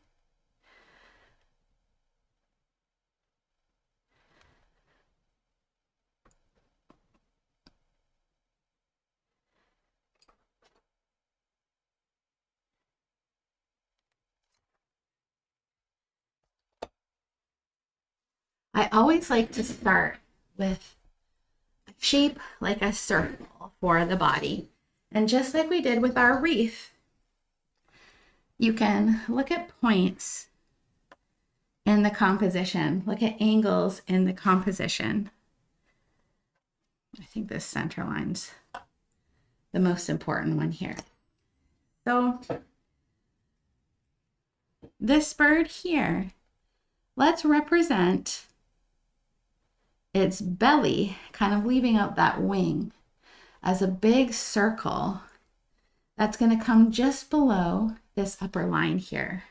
I always like to start with a shape like a circle for the body. And just like we did with our wreath, you can look at points in the composition, look at angles in the composition. I think this center line's the most important one here. So this bird here, let's represent its belly, kind of leaving out that wing as a big circle that's going to come just below this upper line here.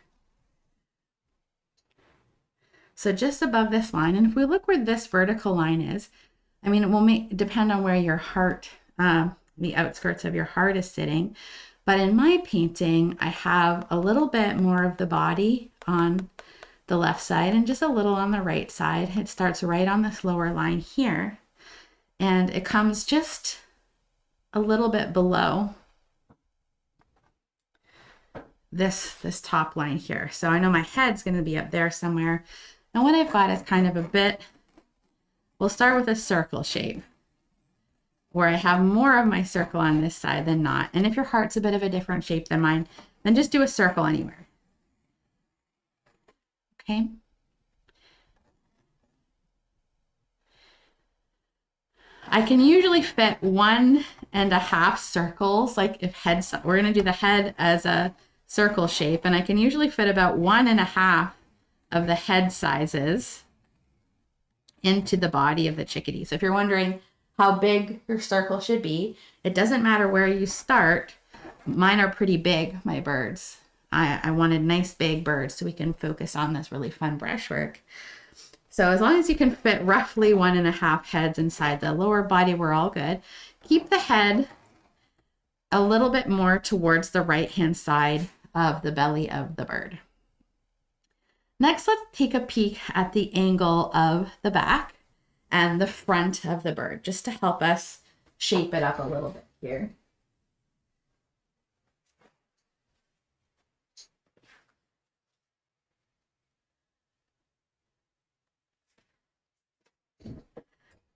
So just above this line, and if we look where this vertical line is, I mean, it will depend on where your heart, the outskirts of your heart is sitting. But in my painting, I have a little bit more of the body on the left side and just a little on the right side. It starts right on this lower line here, and it comes just a little bit below this top line here. So I know my head's going to be up there somewhere. And what I've got is kind of a bit, we'll start with a circle shape where I have more of my circle on this side than not. And if your heart's a bit of a different shape than mine, then just do a circle anywhere. Okay. I can usually fit 1.5 circles, like if heads, we're going to do the head as a circle shape, and I can usually fit about 1.5 of the head sizes into the body of the chickadee. So if you're wondering how big your circle should be, it doesn't matter where you start. Mine are pretty big, my birds. I wanted nice big birds so we can focus on this really fun brushwork. So as long as you can fit roughly 1.5 heads inside the lower body, we're all good. Keep the head a little bit more towards the right-hand side of the belly of the bird. Next, let's take a peek at the angle of the back and the front of the bird, just to help us shape it up a little bit here.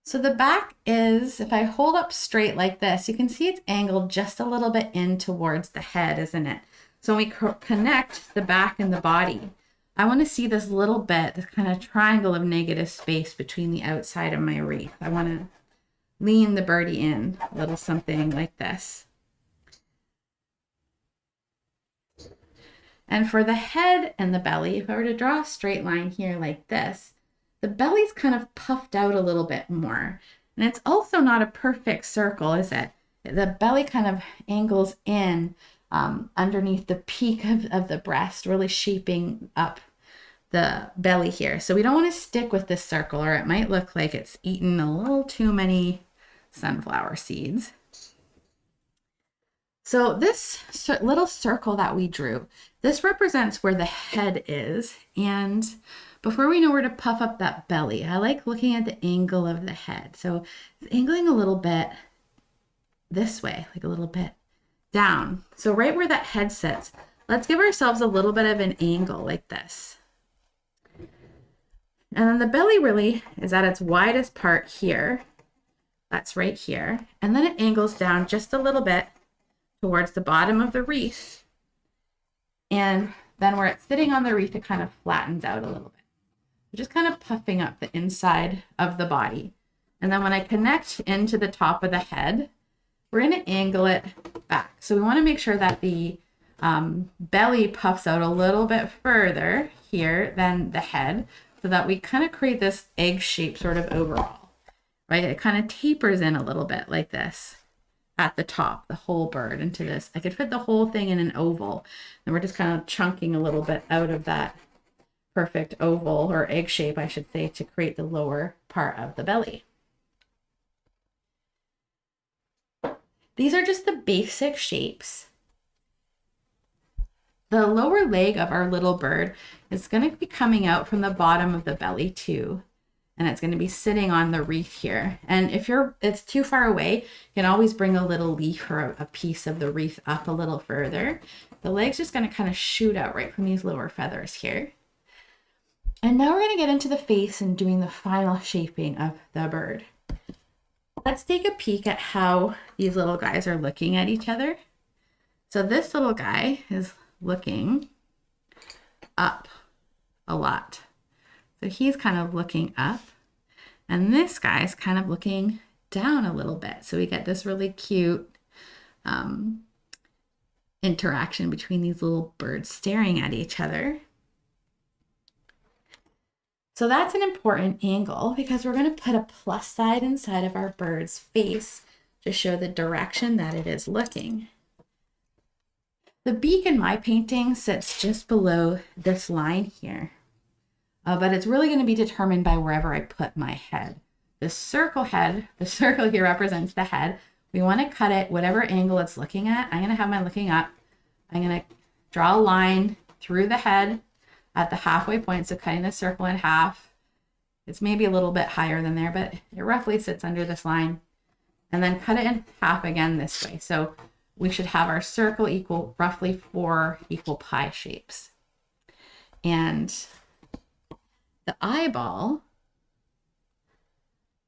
So the back is, if I hold up straight like this, you can see it's angled just a little bit in towards the head, isn't it? So when we connect the back and the body, I want to see this little bit, this kind of triangle of negative space between the outside of my wreath. I want to lean the birdie in a little something like this. And for the head and the belly, if I were to draw a straight line here like this, the belly's kind of puffed out a little bit more. And it's also not a perfect circle, is it? The belly kind of angles in underneath the peak of the breast, really shaping up the belly here. So we don't want to stick with this circle, or it might look like it's eaten a little too many sunflower seeds. So this little circle that we drew, this represents where the head is. And before we know where to puff up that belly, I like looking at the angle of the head. So it's angling a little bit this way, like a little bit down. So right where that head sits, let's give ourselves a little bit of an angle like this. And then the belly really is at its widest part here. That's right here. And then it angles down just a little bit towards the bottom of the wreath. And then where it's sitting on the wreath, it kind of flattens out a little bit. Just kind of puffing up the inside of the body. And then when I connect into the top of the head, we're going to angle it back. So we want to make sure that the belly puffs out a little bit further here than the head, so that we kind of create this egg shape sort of overall, right? It kind of tapers in a little bit like this at the top, the whole bird into this. I could fit the whole thing in an oval, and we're just kind of chunking a little bit out of that perfect oval, or egg shape, I should say, to create the lower part of the belly. These are just the basic shapes. The lower leg of our little bird is going to be coming out from the bottom of the belly too, and it's going to be sitting on the wreath here. And if it's too far away, you can always bring a little leaf or a piece of the wreath up a little further. The leg's just going to kind of shoot out right from these lower feathers here. And now we're going to get into the face and doing the final shaping of the bird. Let's take a peek at how these little guys are looking at each other. So this little guy is looking up a lot. So he's kind of looking up, and this guy's kind of looking down a little bit. So we get this really cute interaction between these little birds staring at each other. So that's an important angle because we're going to put a plus side inside of our bird's face to show the direction that it is looking. The beak in my painting sits just below this line here, but it's really going to be determined by wherever I put my head. The circle here represents the head. We want to cut it whatever angle it's looking at. I'm going to have mine looking up. I'm going to draw a line through the head at the halfway point, so cutting the circle in half. It's maybe a little bit higher than there, but it roughly sits under this line. And then cut it in half again this way. So we should have our circle equal roughly 4 equal pie shapes. And the eyeball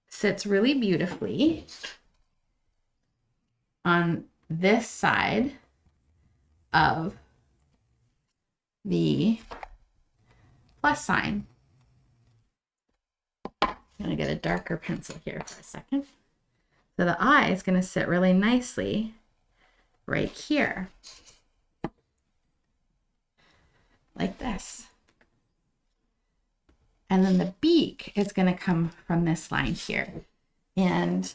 sits really beautifully on this side of the plus sign. I'm going to get a darker pencil here for a second. So the eye is going to sit really nicely right here, like this. And then the beak is going to come from this line here. And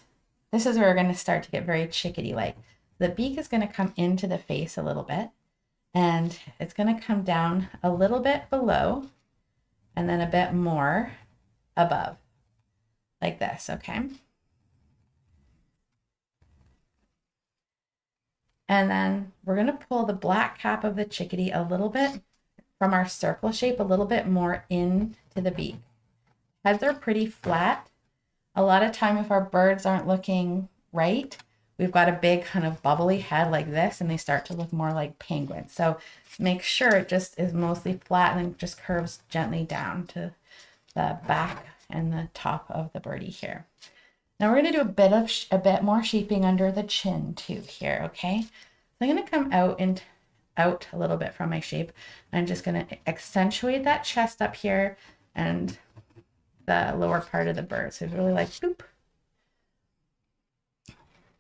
this is where we're going to start to get very chickadee-like. The beak is going to come into the face a little bit, and it's going to come down a little bit below and then a bit more above, like this, okay? And then we're going to pull the black cap of the chickadee a little bit from our circle shape, a little bit more into the beak. Heads are pretty flat. A lot of time if our birds aren't looking right, we've got a big kind of bubbly head like this, and they start to look more like penguins. So make sure it just is mostly flat and then just curves gently down to the back and the top of the birdie here. Now we're going to do a bit more shaping under the chin too here, okay? So I'm going to come out a little bit from my shape. I'm just going to accentuate that chest up here and the lower part of the bird. So it's really like boop.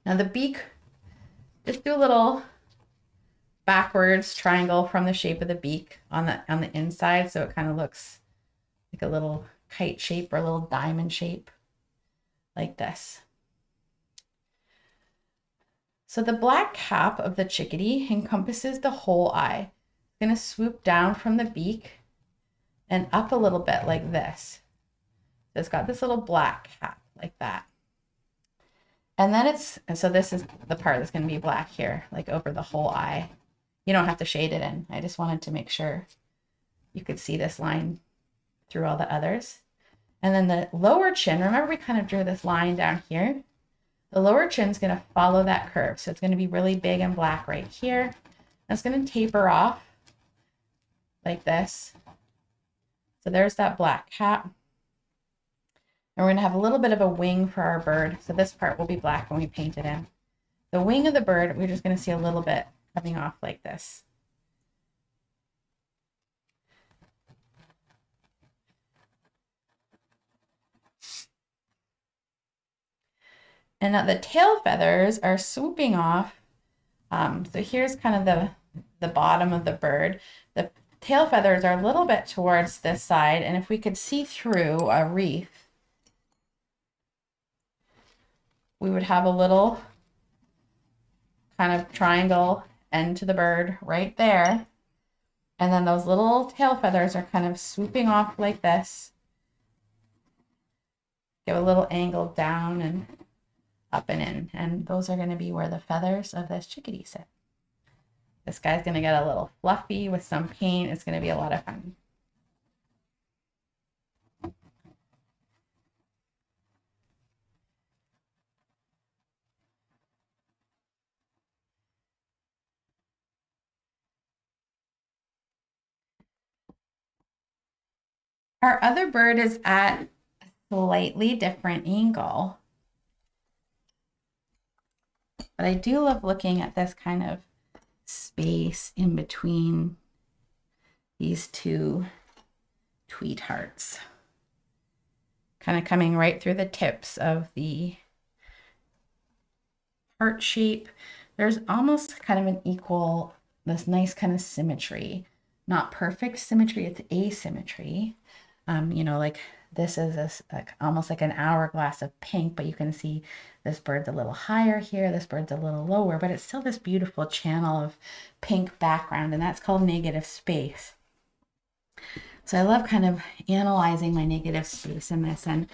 Now the beak, just do a little backwards triangle from the shape of the beak on the inside, so it kind of looks like a little kite shape or a little diamond shape, like this. So the black cap of the chickadee encompasses the whole eye. It's going to swoop down from the beak and up a little bit like this. So it's got this little black cap like that. And then so this is the part that's going to be black here, like over the whole eye. You don't have to shade it in. I just wanted to make sure you could see this line through all the others. And then the lower chin, remember we kind of drew this line down here. The lower chin is going to follow that curve. So it's going to be really big and black right here. And it's going to taper off like this. So there's that black cap. And we're going to have a little bit of a wing for our bird. So this part will be black when we paint it in. The wing of the bird, we're just going to see a little bit coming off like this. And now the tail feathers are swooping off. So here's kind of the bottom of the bird. The tail feathers are a little bit towards this side. And if we could see through a wreath, we would have a little kind of triangle end to the bird right there. And then those little tail feathers are kind of swooping off like this. Give a little angle down and up and in. And those are going to be where the feathers of this chickadee sit. This guy's going to get a little fluffy with some paint. It's going to be a lot of fun. Our other bird is at a slightly different angle. But I do love looking at this kind of space in between these two Tweethearts. Kind of coming right through the tips of the heart shape. There's almost kind of an equal, this nice kind of symmetry. Not perfect symmetry, it's asymmetry. You know, like this is this almost like an hourglass of pink, but you can see this bird's a little higher here, this bird's a little lower, but it's still this beautiful channel of pink background, and that's called negative space. So I love kind of analyzing my negative space in this, and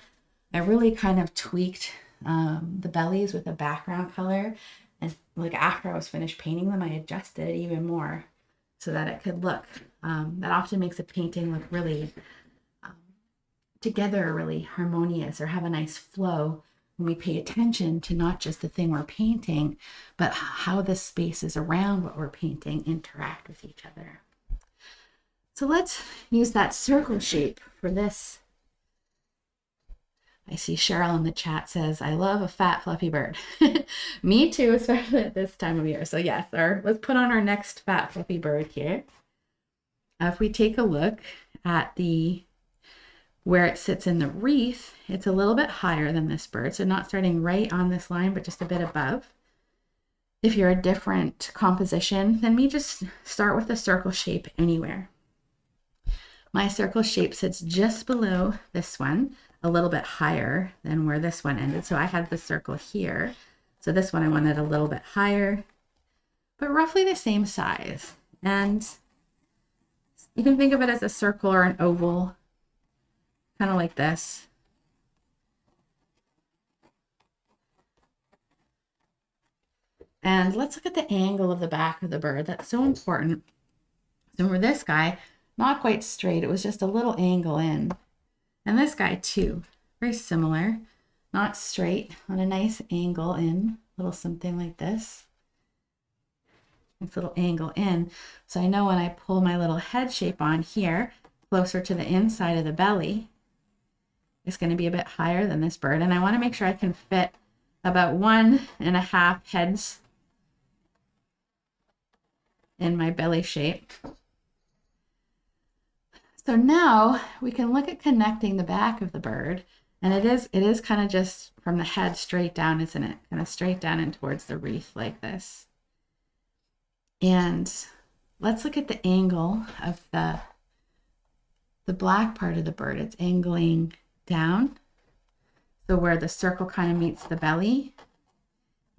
I really kind of tweaked the bellies with a background color, and like after I was finished painting them, I adjusted it even more so that it could look, that often makes a painting look really together, really harmonious, or have a nice flow when we pay attention to not just the thing we're painting, but how the spaces around what we're painting interact with each other. So let's use that circle shape for this. I see Cheryl in the chat says, I love a fat, fluffy bird. Me too, especially at this time of year. So yes, let's put on our next fat, fluffy bird here. If we take a look at where it sits in the wreath, it's a little bit higher than this bird. So not starting right on this line, but just a bit above. If you're a different composition, then we just start with a circle shape anywhere. My circle shape sits just below this one, a little bit higher than where this one ended. So I had the circle here. So this one I wanted a little bit higher, but roughly the same size. And you can think of it as a circle or an oval, kind of like this. And let's look at the angle of the back of the bird. That's so important. So for this guy, not quite straight, it was just a little angle in. And this guy too, very similar, not straight, on a nice angle in, a little something like this. This little angle in. So I know when I pull my little head shape on here, closer to the inside of the belly, it's going to be a bit higher than this bird. And I want to make sure I can fit about 1.5 heads in my belly shape. So now we can look at connecting the back of the bird, and it is kind of just from the head straight down, isn't it? Kind of straight down and towards the wreath like this. And let's look at the angle of the black part of the bird. It's angling down. So where the circle kind of meets the belly,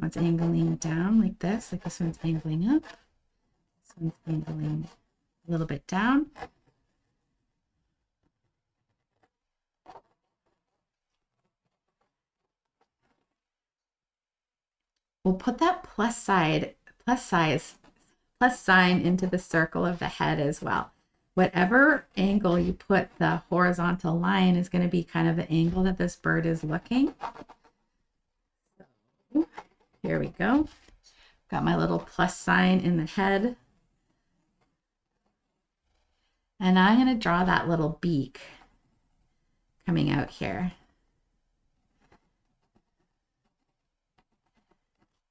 it's angling down like this, like this one's angling up. This one's angling a little bit down. We'll put that plus sign into the circle of the head as well. Whatever angle you put the horizontal line is going to be kind of the angle that this bird is looking. So here we go. Got my little plus sign in the head. And I'm going to draw that little beak coming out here.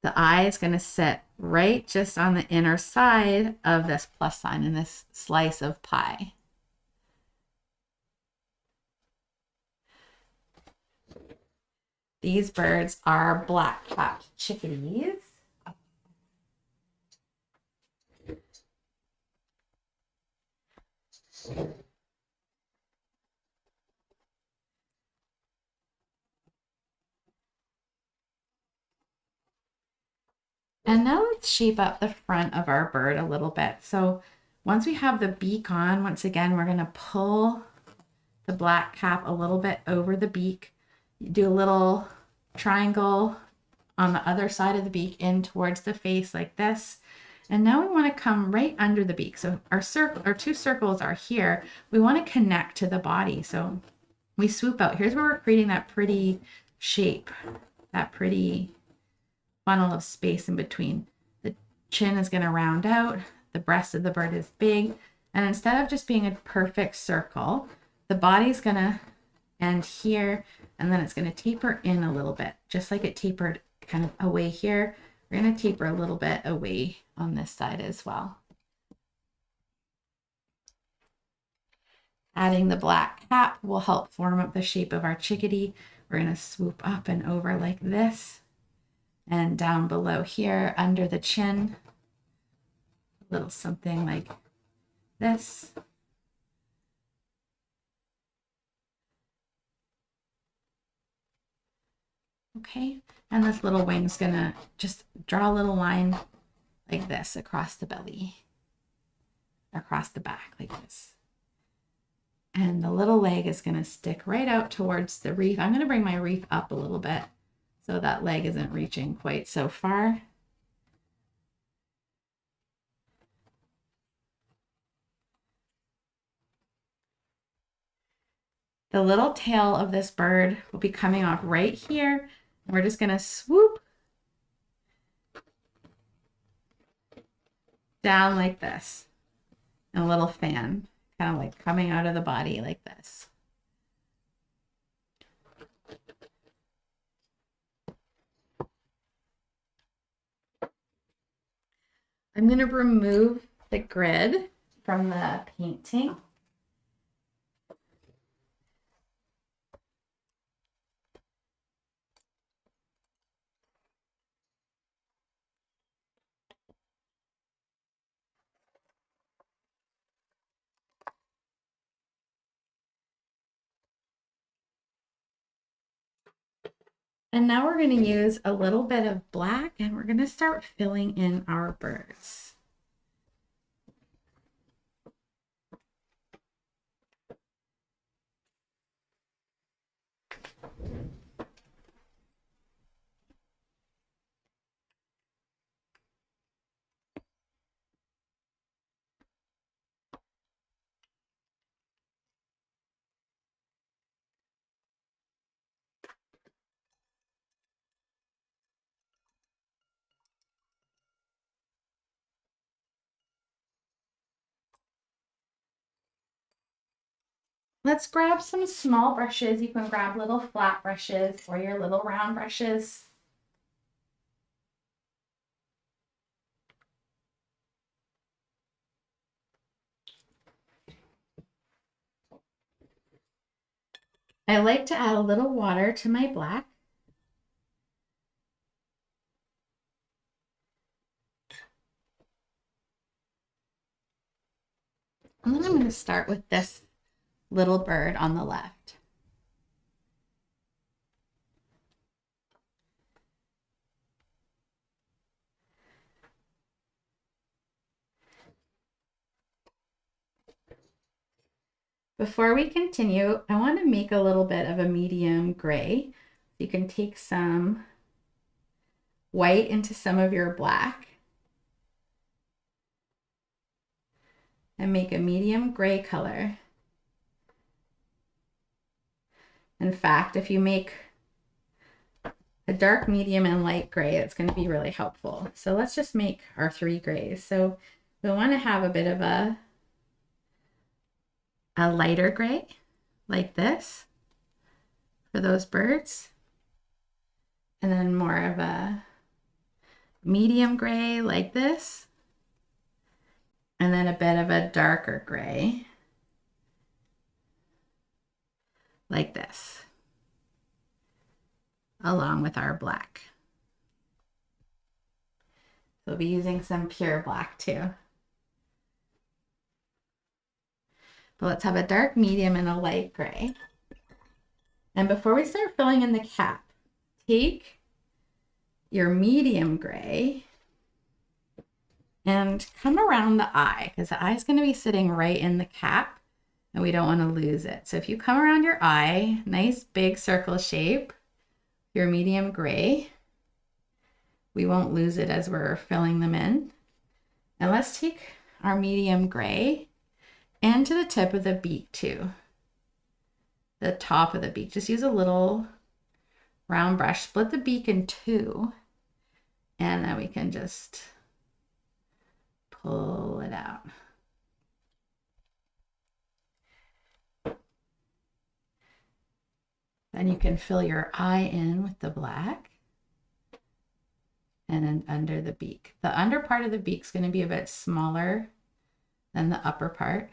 The eye is going to sit right just on the inner side of this plus sign in this slice of pie. These birds are black-capped chickadees. And now let's shape up the front of our bird a little bit. So once we have the beak on, once again, we're going to pull the black cap a little bit over the beak. You do a little triangle on the other side of the beak in towards the face like this. And now we want to come right under the beak. So our two circles are here. We want to connect to the body. So we swoop out. Here's where we're creating that pretty shape, that pretty funnel of space in between. The chin is going to round out. The breast of the bird is big. And instead of just being a perfect circle, the body's going to end here, and then it's going to taper in a little bit, just like it tapered kind of away here. We're going to taper a little bit away on this side as well. Adding the black cap will help form up the shape of our chickadee. We're going to swoop up and over like this, and down below here under the chin, a little something like this. Okay, and this little wing's gonna just draw a little line like this across the belly, across the back like this. And the little leg is gonna stick right out towards the wreath. I'm gonna bring my wreath up a little bit so that leg isn't reaching quite so far. The little tail of this bird will be coming off right here, We're just gonna swoop down like this. And a little fan, kind of like coming out of the body like this. I'm going to remove the grid from the painting. And now we're going to use a little bit of black and we're going to start filling in our birds. Let's grab some small brushes. You can grab little flat brushes or your little round brushes. I like to add a little water to my black. And then I'm going to start with this little bird on the left. Before we continue, I want to make a little bit of a medium gray. You can take some white into some of your black and make a medium gray color. In fact, if you make a dark, medium, and light gray, it's going to be really helpful. So let's just make our 3 grays. So we want to have a bit of a lighter gray like this for those birds, and then more of a medium gray like this, and then a bit of a darker gray like this, along with our black. We'll be using some pure black too. But let's have a dark, medium, and a light gray. And before we start filling in the cap, take your medium gray and come around the eye, because the eye is going to be sitting right in the cap and we don't want to lose it. So if you come around your eye, nice big circle shape, your medium gray, we won't lose it as we're filling them in. And let's take our medium gray and to the tip of the beak too. The top of the beak. Just use a little round brush, split the beak in 2, and then we can just pull it out. Then you can fill your eye in with the black and then under the beak. The under part of the beak is going to be a bit smaller than the upper part.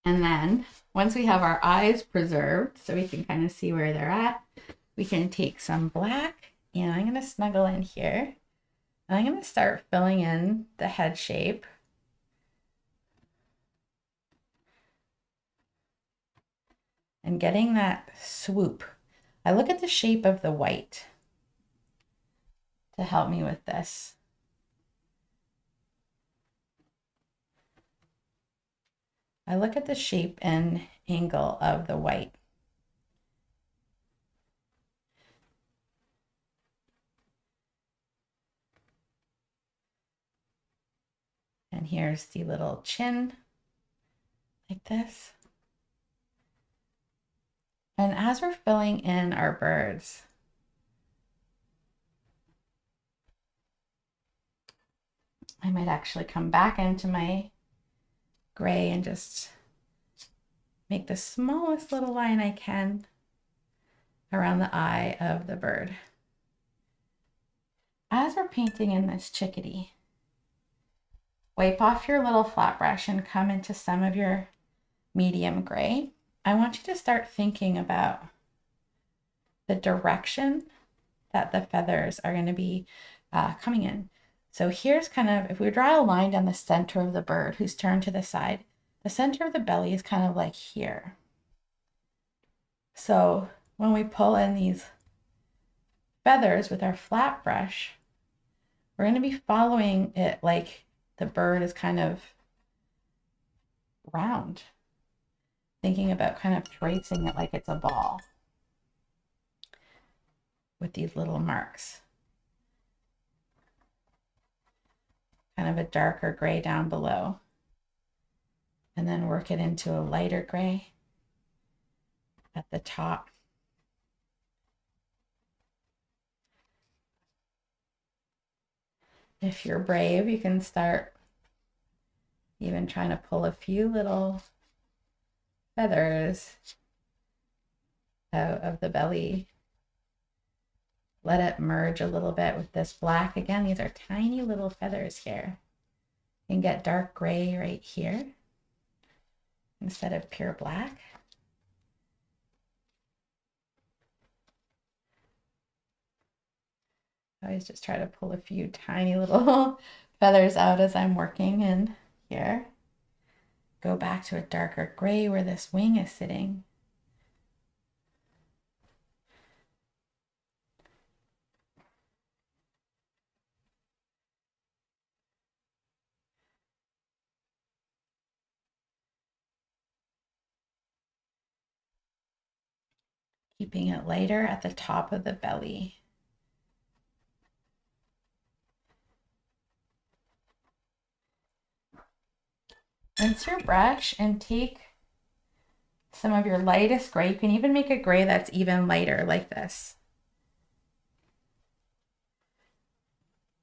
And then once we have our eyes preserved, so we can kind of see where they're at, we can take some black, and I'm going to snuggle in here. And I'm going to start filling in the head shape. And getting that swoop. I look at the shape of the white to help me with this. I look at the shape and angle of the white. And here's the little chin, like this. And as we're filling in our birds, I might actually come back into my gray and just make the smallest little line I can around the eye of the bird. As we're painting in this chickadee, wipe off your little flat brush and come into some of your medium gray. I want you to start thinking about the direction that the feathers are going to be coming in. So here's kind of, if we draw a line down the center of the bird who's turned to the side, the center of the belly is kind of like here. So when we pull in these feathers with our flat brush, we're going to be following it like the bird is kind of round, thinking about kind of tracing it like it's a ball with these little marks. Kind of a darker gray down below, and then work it into a lighter gray at the top. If you're brave, you can start even trying to pull a few little feathers out of the belly. Let it merge a little bit with this black. Again, these are tiny little feathers here. You can get dark gray right here instead of pure black. I always just try to pull a few tiny little feathers out as I'm working in here. Go back to a darker gray where this wing is sitting. Keeping it lighter at the top of the belly. Rinse your brush and take some of your lightest gray. You can even make a gray that's even lighter like this.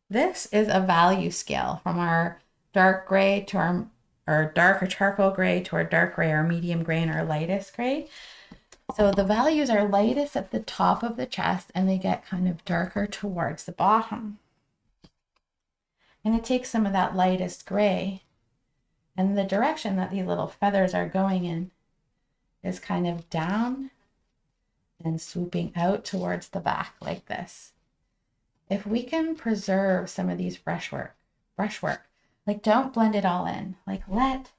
This is a value scale from our dark gray to our dark or charcoal gray to our dark gray, our medium gray, and our lightest gray. So the values are lightest at the top of the chest and they get kind of darker towards the bottom. I'm going to take some of that lightest gray, and the direction that these little feathers are going in is kind of down and swooping out towards the back like this. If we can preserve some of these brushwork, like don't blend it all in, like let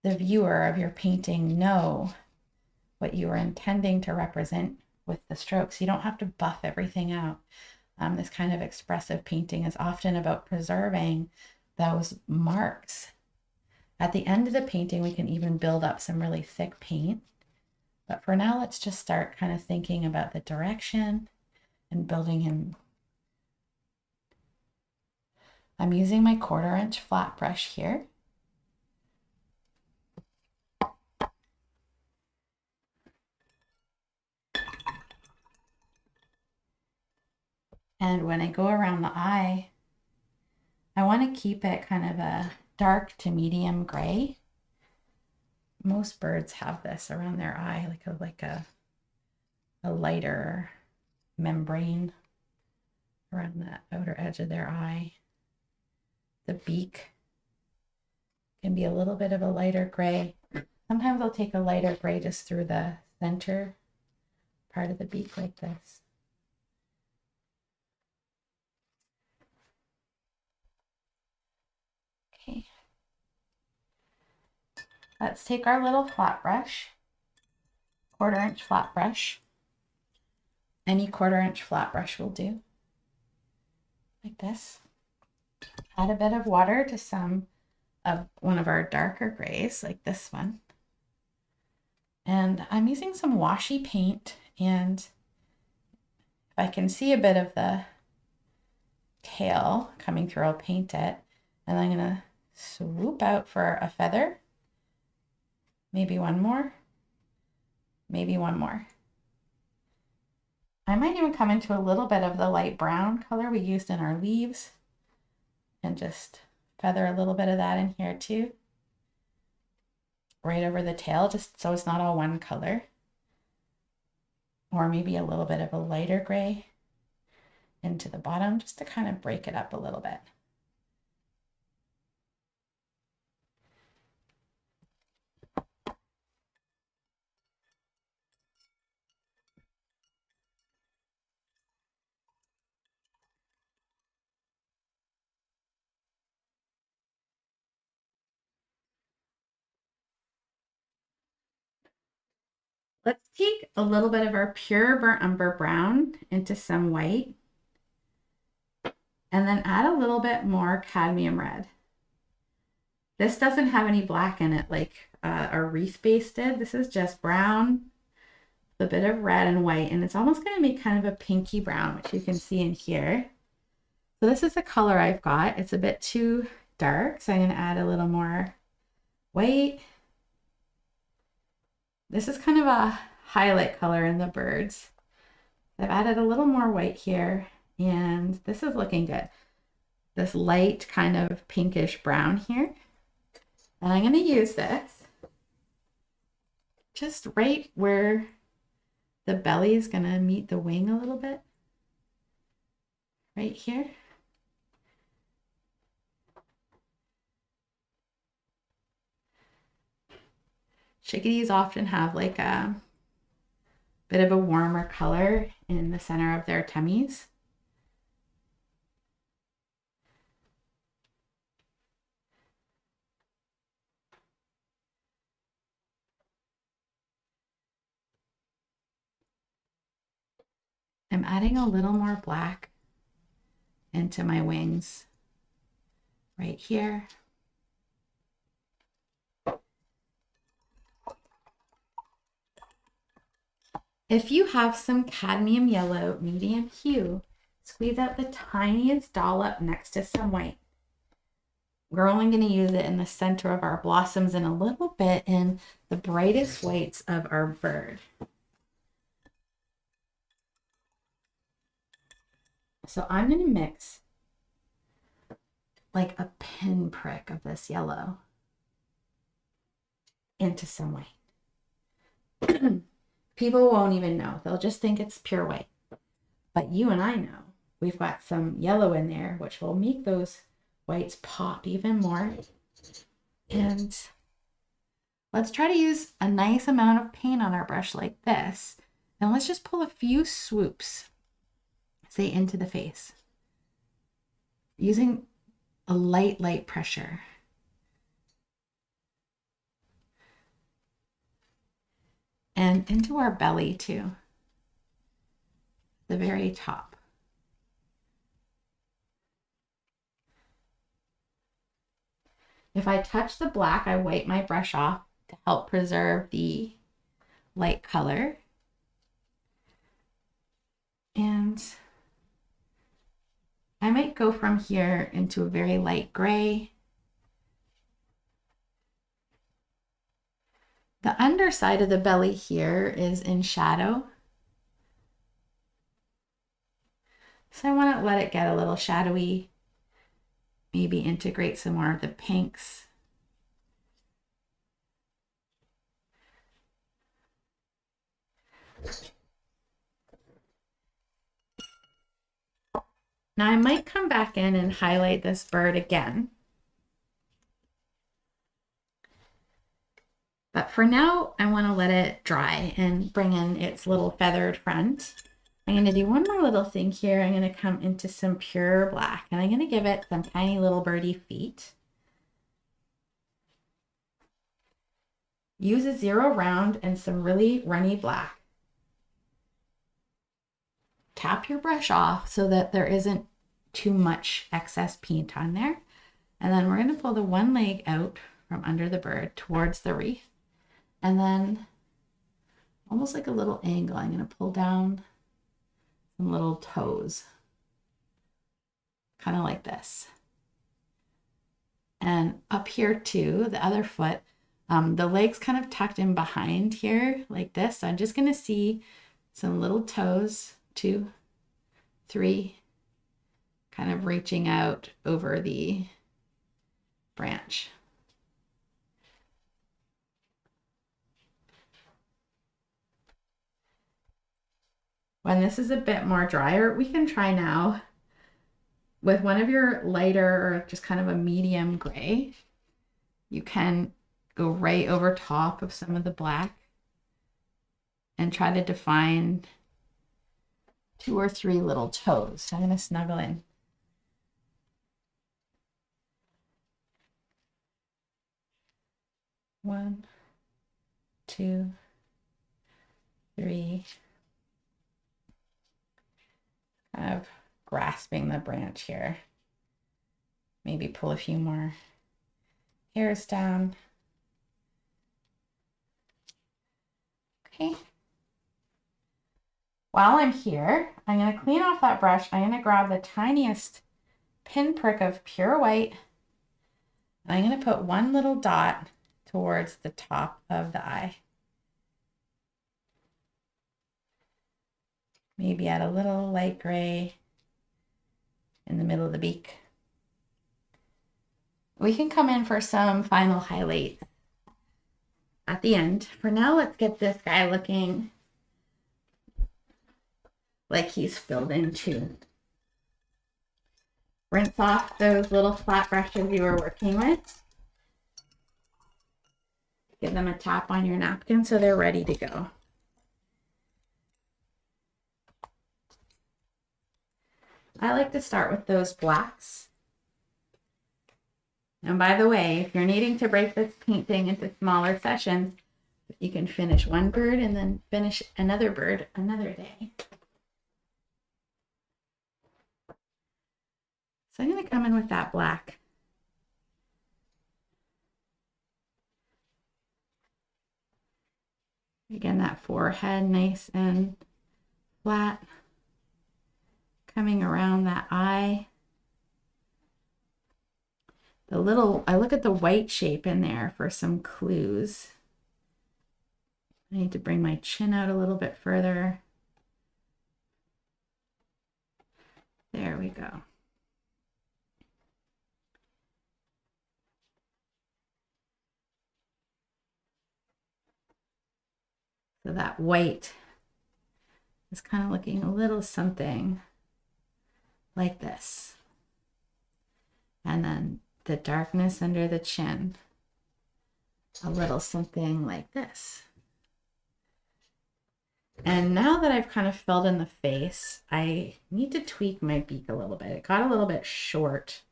the viewer of your painting know what you are intending to represent with the strokes. You don't have to buff everything out. This kind of expressive painting is often about preserving those marks. At the end of the painting, we can even build up some really thick paint. But for now, let's just start kind of thinking about the direction and building in. I'm using my 1/4 inch flat brush here. And when I go around the eye, I want to keep it kind of a dark to medium gray. Most birds have this around their eye, like a lighter membrane around the outer edge of their eye. The beak can be a little bit of a lighter gray. Sometimes I'll take a lighter gray just through the center part of the beak like this. Okay. Let's take our little flat brush, 1/4 inch flat brush. Any 1/4 inch flat brush will do. Like this. Add a bit of water to some of one of our darker grays, like this one. And I'm using some washy paint, and if I can see a bit of the tail coming through, I'll paint it. And I'm gonna swoop out for a feather. Maybe one more, maybe one more. I might even come into a little bit of the light brown color we used in our leaves and just feather a little bit of that in here too. Right over the tail, just so it's not all one color. Or maybe a little bit of a lighter gray into the bottom, just to kind of break it up a little bit. Let's take a little bit of our pure burnt umber brown into some white, and then add a little bit more cadmium red. This doesn't have any black in it like our wreath base did. This is just brown, a bit of red and white, and it's almost going to make kind of a pinky brown, which you can see in here. So this is the color I've got. It's a bit too dark, so I'm going to add a little more white. This is kind of a highlight color in the birds. I've added a little more white here, and this is looking good. This light kind of pinkish brown here. And I'm going to use this just right where the belly is going to meet the wing a little bit. Right here. Chickadees often have like a bit of a warmer color in the center of their tummies. I'm adding a little more black into my wings right here. If you have some cadmium yellow, medium hue, squeeze out the tiniest dollop next to some white. We're only going to use it in the center of our blossoms and a little bit in the brightest whites of our bird. So I'm going to mix like a pinprick of this yellow into some white. People won't even know. They'll just think it's pure white. But you and I know we've got some yellow in there, which will make those whites pop even more. And let's try to use a nice amount of paint on our brush like this. And let's just pull a few swoops, say into the face, using a light pressure. And into our belly too, the very top. If I touch the black, I wipe my brush off to help preserve the light color. And I might go from here into a very light gray. The underside of the belly here is in shadow. So I want to let it get a little shadowy, maybe integrate some more of the pinks. Now I might come back in and highlight this bird again. But for now, I want to let it dry and bring in its little feathered front. I'm going to do one more little thing here. I'm going to come into some pure black, and I'm going to give it some tiny little birdie feet. Use a 0 round and some really runny black. Tap your brush off so that there isn't too much excess paint on there. And then we're going to pull the one leg out from under the bird towards the wreath. And then almost like a little angle, I'm going to pull down some little toes, kind of like this. And up here too, the other foot, the leg's kind of tucked in behind here like this. So I'm just going to see some little toes, 2, 3, kind of reaching out over the branch. When this is a bit more drier, we can try now with one of your lighter or just kind of a medium gray. You can go right over top of some of the black and try to define 2 or 3 little toes. So I'm going to snuggle in. One, 2, 3. Kind of grasping the branch here. Maybe pull a few more hairs down. Okay. While I'm here, I'm going to clean off that brush. I'm going to grab the tiniest pinprick of pure white. And I'm going to put one little dot towards the top of the eye. Maybe add a little light gray in the middle of the beak. We can come in for some final highlights at the end. For now, let's get this guy looking like he's filled in too. Rinse off those little flat brushes you were working with. Give them a tap on your napkin so they're ready to go. I like to start with those blacks. And by the way, if you're needing to break this painting into smaller sessions, you can finish one bird and then finish another bird another day. So I'm going to come in with that black. Again, that forehead nice and flat. Coming around that eye. I look at the white shape in there for some clues. I need to bring my chin out a little bit further. There we go. So that white is kind of looking a little something like this. And then the darkness under the chin, a little something like this. And now that I've kind of filled in the face, I need to tweak my beak a little bit. It got a little bit short.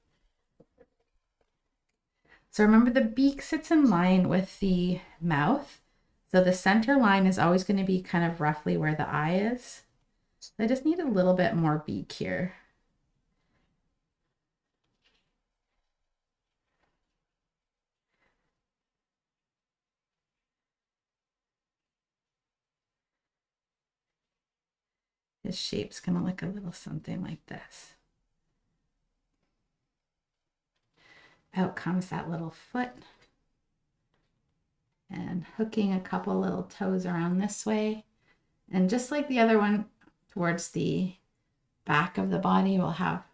So remember, the beak sits in line with the mouth. So the center line is always going to be kind of roughly where the eye is. I just need a little bit more beak here. His shape's going to look a little something like this. Out comes that little foot. And hooking a couple little toes around this way. And just like the other one, towards the back of the body, we'll have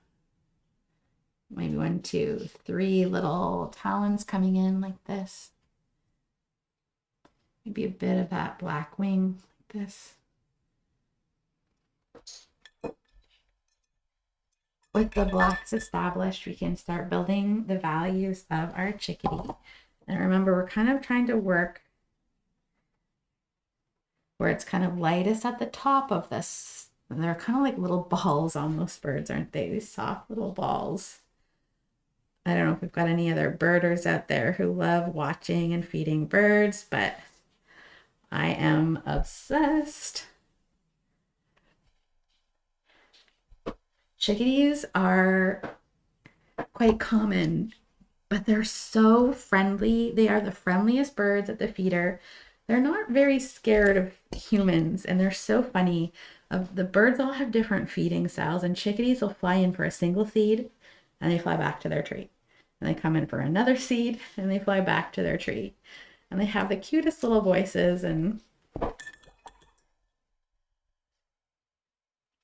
maybe 1, 2, 3 little talons coming in like this. Maybe a bit of that black wing like this. With the blacks established, we can start building the values of our chickadee. And remember, we're kind of trying to work where it's kind of lightest at the top of this. And they're kind of like little balls, almost birds, aren't they? These soft little balls. I don't know if we've got any other birders out there who love watching and feeding birds, but I am obsessed. Chickadees are quite common but they're so friendly. They are the friendliest birds at the feeder. They're not very scared of humans, and they're so funny. The birds all have different feeding styles, and chickadees will fly in for a single seed and they fly back to their tree. And they come in for another seed and they fly back to their tree. And they have the cutest little voices. And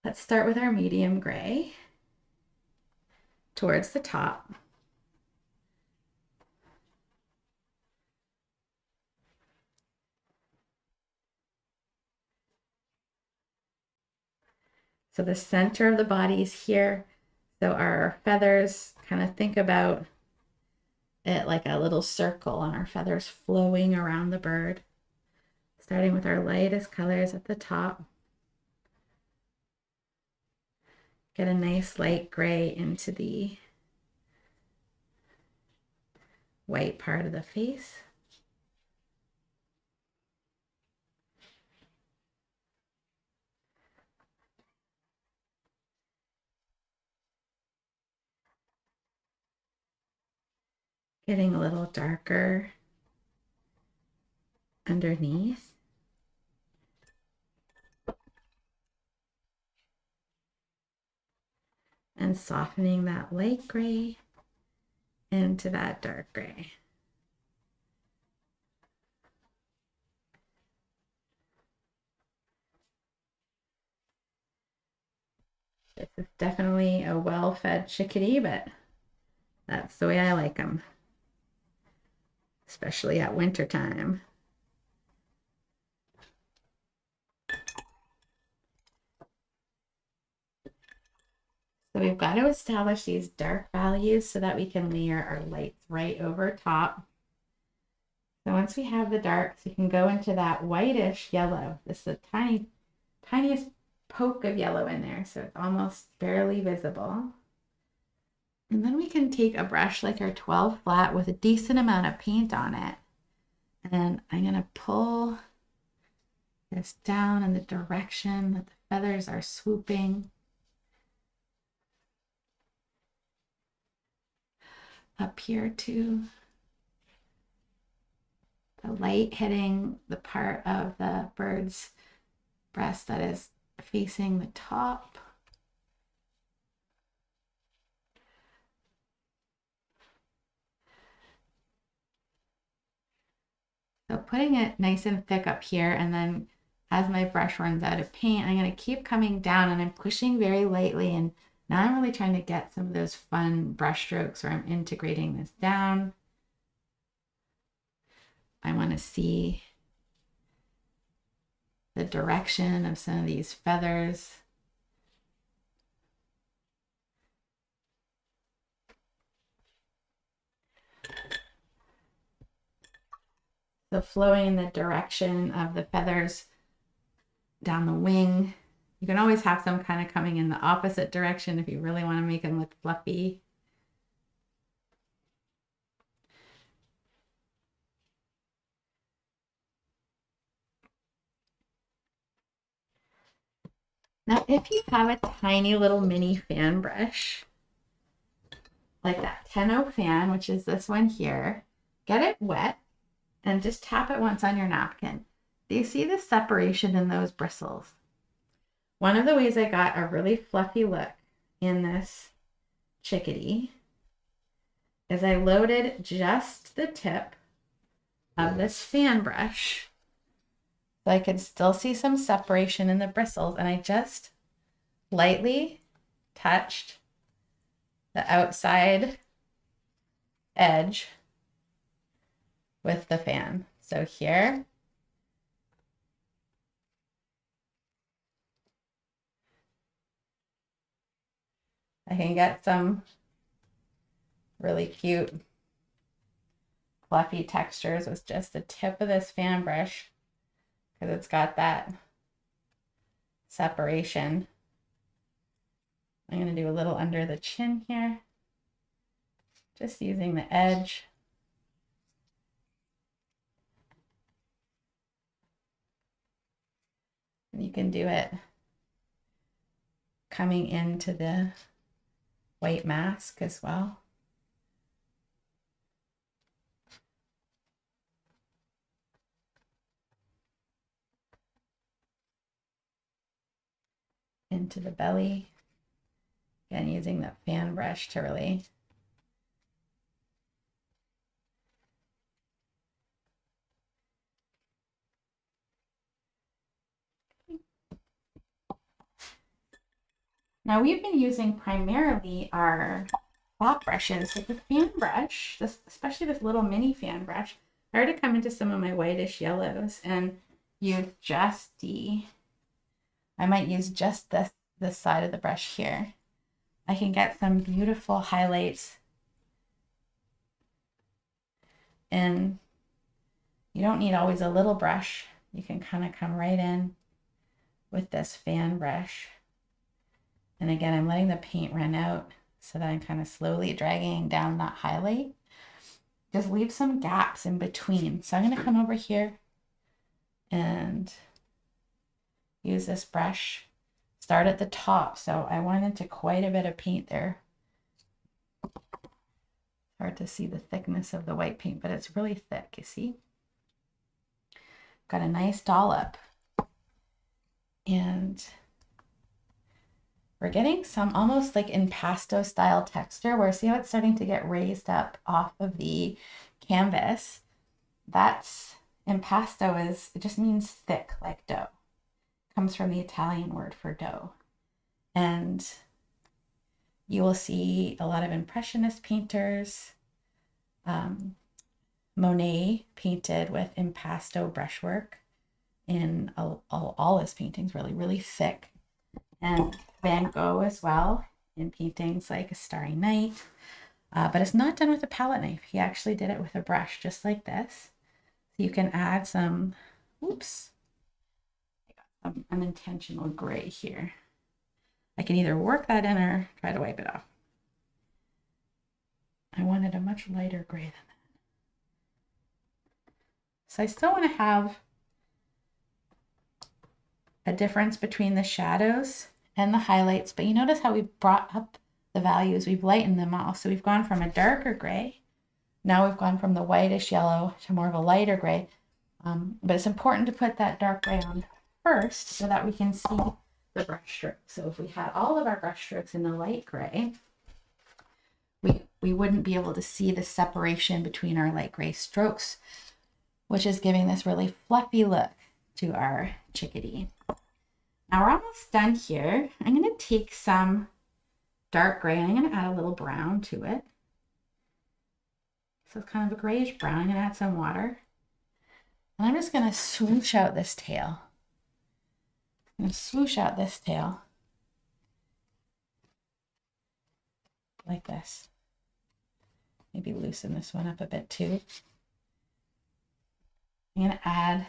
let's start with our medium gray towards the top. So the center of the body is here. So our feathers, kind of think about it like a little circle, and our feathers flowing around the bird. Starting with our lightest colors at the top. Get a nice light gray into the white part of the face. Getting a little darker underneath. And softening that light gray into that dark gray. This is definitely a well-fed chickadee, but that's the way I like them, especially at winter time. So we've got to establish these dark values so that we can layer our lights right over top. So once we have the darks, we can go into that whitish yellow. This is a tiniest poke of yellow in there, so it's almost barely visible. And then we can take a brush like our 12 flat with a decent amount of paint on it. And I'm going to pull this down in the direction that the feathers are swooping up here too. The light hitting the part of the bird's breast that is facing the top. So putting it nice and thick up here, and then as my brush runs out of paint, I'm going to keep coming down, and I'm pushing very lightly, and now I'm really trying to get some of those fun brush strokes where I'm integrating this down. I want to see the direction of some of these feathers. So flowing in the direction of the feathers down the wing. You can always have some kind of coming in the opposite direction if you really want to make them look fluffy. Now, if you have a tiny little mini fan brush, like that 10-0 fan, which is this one here, get it wet and just tap it once on your napkin. Do you see the separation in those bristles? One of the ways I got a really fluffy look in this chickadee is I loaded just the tip of this fan brush so I could still see some separation in the bristles, and I just lightly touched the outside edge with the fan. So here, I can get some really cute fluffy textures with just the tip of this fan brush, because it's got that separation. I'm going to do a little under the chin here, just using the edge. And you can do it coming into the white mask as well. into the belly. Again, using that fan brush to really Now we've been using primarily our flat brushes, but the fan brush, especially this little mini fan brush, I already come into some of my whitish yellows and use I might use just this side of the brush here. I can get some beautiful highlights, and you don't need always a little brush. You can kind of come right in with this fan brush. And again, I'm letting the paint run out so that I'm kind of slowly dragging down that highlight. Just leave some gaps in between. So I'm going to come over here and use this brush. Start at the top. So I went into quite a bit of paint there. Hard to see the thickness of the white paint, but it's really thick, you see? Got a nice dollop. And we're getting some almost like impasto style texture where see how it's starting to get raised up off of the canvas. That's impasto it just means thick like dough. It comes from the Italian word for dough. And you will see a lot of Impressionist painters. Monet painted with impasto brushwork in all his paintings, really thick. And Van Gogh as well in paintings like A Starry Night. But it's not done with a palette knife. He actually did it with a brush just like this. So you can add some, oops, I got some unintentional gray here. I can either work that in or try to wipe it off. I wanted a much lighter gray than that. So I still want to have a difference between the shadows and the highlights, but you notice how we brought up the values, we've lightened them all. So we've gone from a darker gray, now we've gone from the whitish yellow to more of a lighter gray. But it's important to put that dark gray on first so that we can see the brush strokes. So if we had all of our brush strokes in the light gray, we wouldn't be able to see the separation between our light gray strokes, which is giving this really fluffy look to our chickadee. Now we're almost done here. I'm going to take some dark gray and I'm going to add a little brown to it. So it's kind of a grayish brown. I'm going to add some water. And I'm just going to swoosh out this tail. I'm going to swoosh out this tail like this. Maybe loosen this one up a bit too. I'm going to add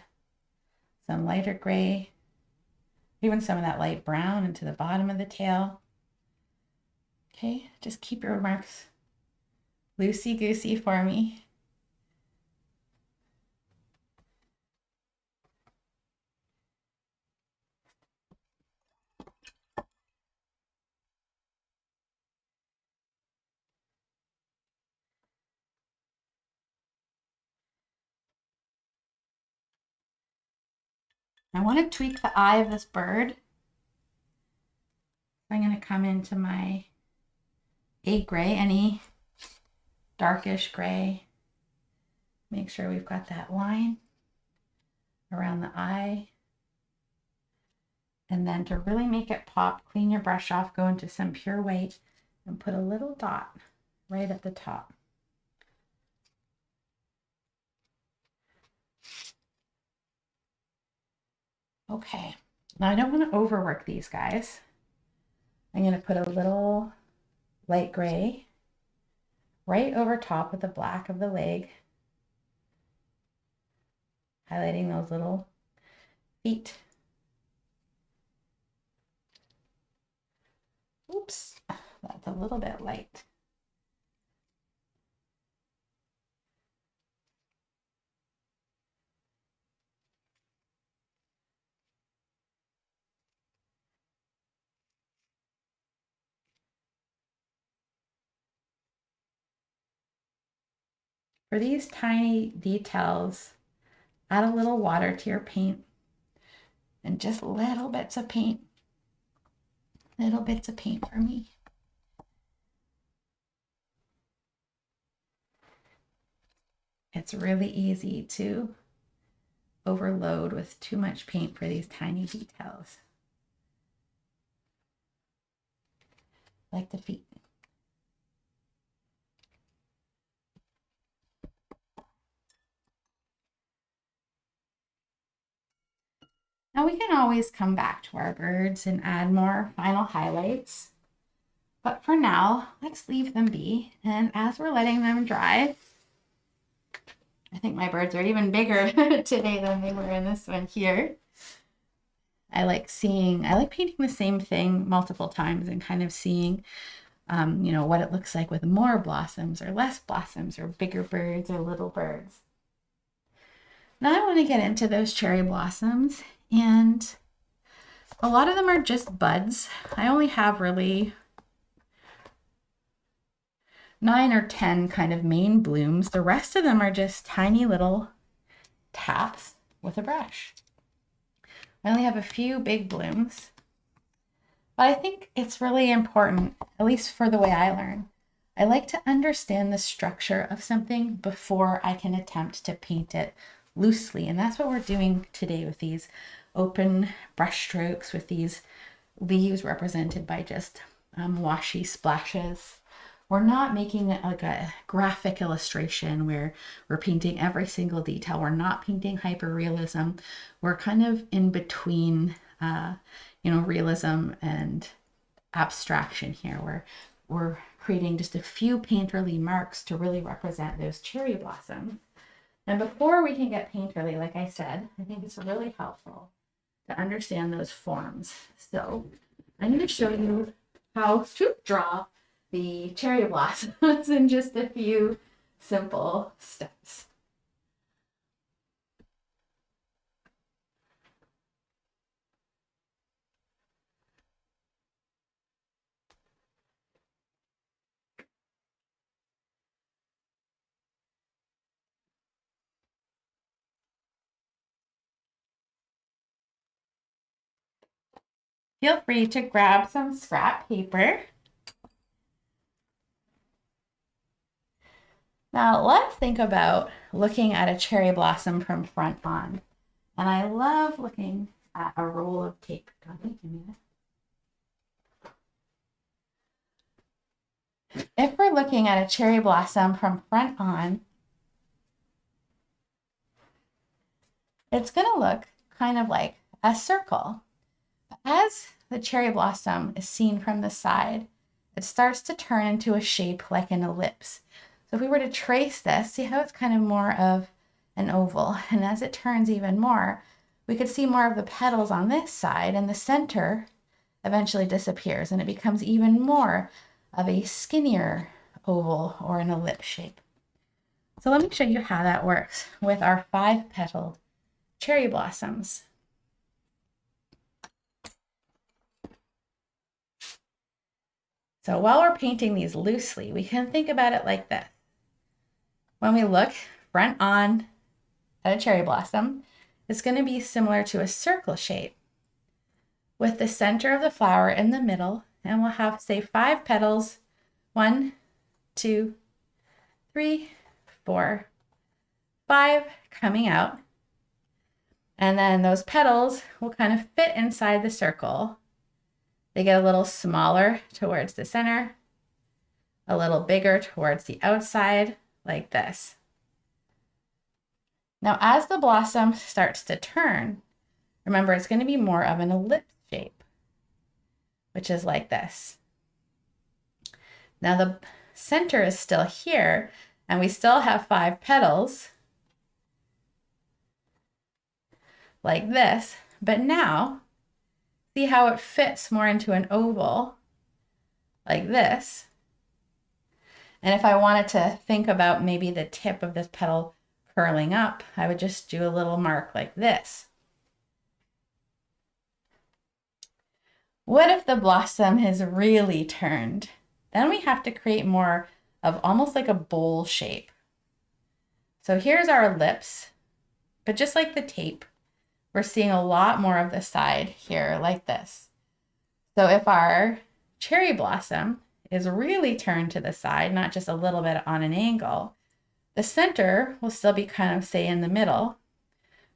some lighter gray, even some of that light brown into the bottom of the tail. Okay, just keep your marks loosey-goosey for me. I want to tweak the eye of this bird. I'm going to come into my egg gray, any darkish gray. Make sure we've got that line around the eye. And then to really make it pop, clean your brush off, go into some pure white and put a little dot right at the top. Okay, now I don't want to overwork these guys. I'm going to put a little light gray right over top of the black of the leg, highlighting those little feet. Oops, that's a little bit light. For these tiny details, add a little water to your paint and just little bits of paint. little bits of paint for me. It's really easy to overload with too much paint for these tiny details. Like the feet. Now we can always come back to our birds and add more final highlights. But for now, let's leave them be. And as we're letting them dry, I think my birds are even bigger today than they were in this one here. I like painting the same thing multiple times and kind of seeing, you know, what it looks like with more blossoms or less blossoms or bigger birds or little birds. Now I want to get into those cherry blossoms, and a lot of them are just buds. I only have really 9 or 10 kind of main blooms. The rest of them are just tiny little taps with a brush. I only have a few big blooms, but I think it's really important, at least for the way I learn. I like to understand the structure of something before I can attempt to paint it loosely. And that's what we're doing today with these open brush strokes, with these leaves represented by just washy splashes. We're not making it like a graphic illustration where we're painting every single detail. We're not painting hyperrealism. We're kind of in between, you know, realism and abstraction here, where we're creating just a few painterly marks to really represent those cherry blossoms. And before we can get painterly, like I said, I think it's really helpful to understand those forms. So I'm going to show you how to draw the cherry blossoms in just a few simple steps. Feel free to grab some scrap paper. Now let's think about looking at a cherry blossom from front on. And I love looking at a roll of tape. If we're looking at a cherry blossom from front on, it's going to look kind of like a circle. As the cherry blossom is seen from the side, it starts to turn into a shape like an ellipse. So if we were to trace this, see how it's kind of more of an oval. And as it turns even more, we could see more of the petals on this side, and the center eventually disappears and it becomes even more of a skinnier oval or an ellipse shape. So let me show you how that works with our 5-petal cherry blossoms. So while we're painting these loosely, we can think about it like this. When we look front on at a cherry blossom, it's going to be similar to a circle shape with the center of the flower in the middle, and we'll have, say, 5 petals, 1, 2, 3, 4, 5 coming out. And then those petals will kind of fit inside the circle. They get a little smaller towards the center, a little bigger towards the outside, like this. Now, as the blossom starts to turn, remember it's going to be more of an ellipse shape, which is like this. Now the center is still here, and we still have 5 petals, like this, but now see how it fits more into an oval, like this. And if I wanted to think about maybe the tip of this petal curling up, I would just do a little mark like this. What if the blossom is really turned? Then we have to create more of almost like a bowl shape. So here's our ellipse, but just like the tape, we're seeing a lot more of the side here like this. So if our cherry blossom is really turned to the side, not just a little bit on an angle, the center will still be kind of, say, in the middle,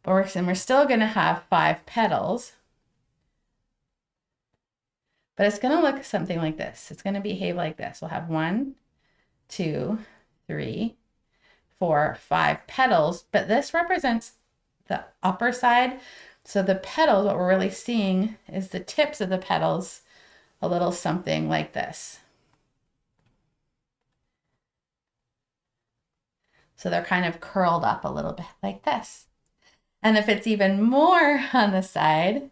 but we're still going to have 5 petals, but it's going to look something like this. It's going to behave like this. We'll have 1, 2, 3, 4, 5 petals, but this represents the upper side. So the petals, what we're really seeing is the tips of the petals, a little something like this. So they're kind of curled up a little bit like this. And if it's even more on the side,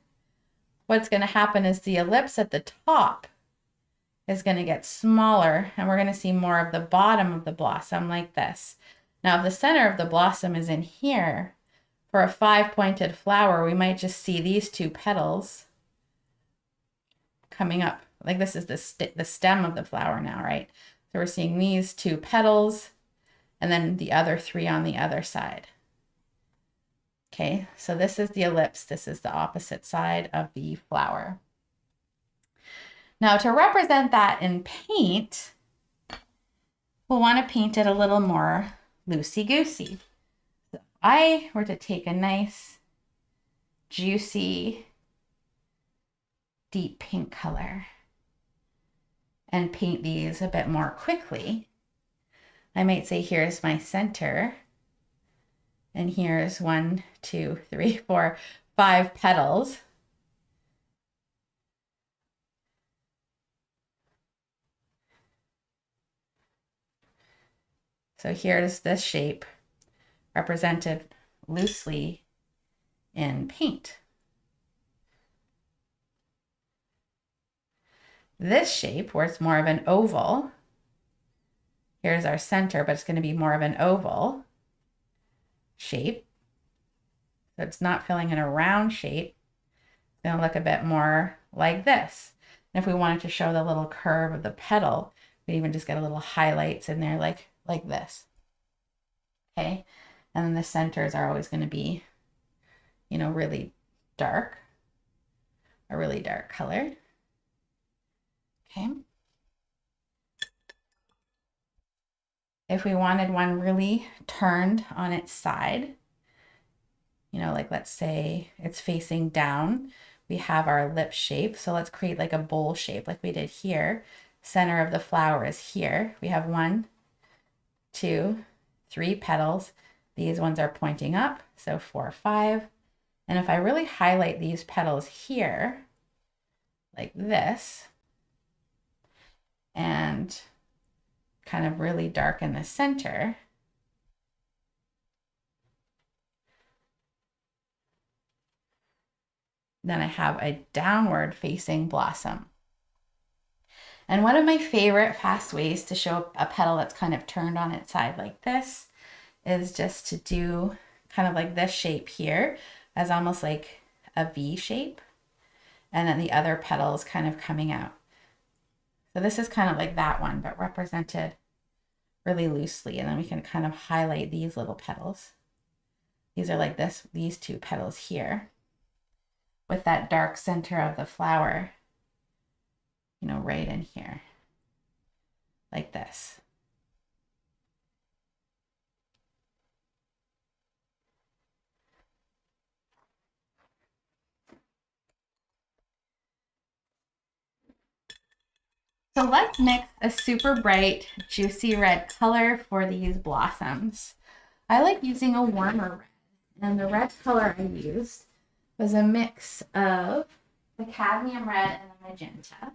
what's going to happen is the ellipse at the top is going to get smaller, and we're going to see more of the bottom of the blossom like this. Now, if the center of the blossom is in here, for a 5-pointed flower, we might just see these 2 petals coming up. Like this is the stem of the flower now, right? So we're seeing these 2 petals and then the other 3 on the other side. Okay, so this is the ellipse. This is the opposite side of the flower. Now to represent that in paint, we'll want to paint it a little more loosey-goosey. So if I were to take a nice, juicy, deep pink color and paint these a bit more quickly, I might say here's my center, and here's 1, 2, 3, 4, 5 petals. So here's this shape represented loosely in paint. This shape, where it's more of an oval, here's our center, but it's going to be more of an oval shape. So it's not filling in a round shape. It's going to look a bit more like this. And if we wanted to show the little curve of the petal, we'd even just get a little highlights in there like this. Okay. And then the centers are always going to be, you know, really dark, a really dark color. Okay. If we wanted one really turned on its side, you know, like let's say it's facing down, we have our lip shape. So let's create like a bowl shape like we did here. Center of the flower is here. We have 1, 2, 3 petals. These ones are pointing up, so 4, 5. And if I really highlight these petals here, like this, and kind of really darken the center, then I have a downward facing blossom. And one of my favorite fast ways to show a petal that's kind of turned on its side like this is just to do kind of like this shape here as almost like a V shape. And then the other petals kind of coming out. So this is kind of like that one, but represented really loosely. And then we can kind of highlight these little petals. These are like this, these 2 petals here with that dark center of the flower, you know, right in here, like this. So let's mix a super bright, juicy red color for these blossoms. I like using a warmer red, and the red color I used was a mix of the cadmium red and the magenta.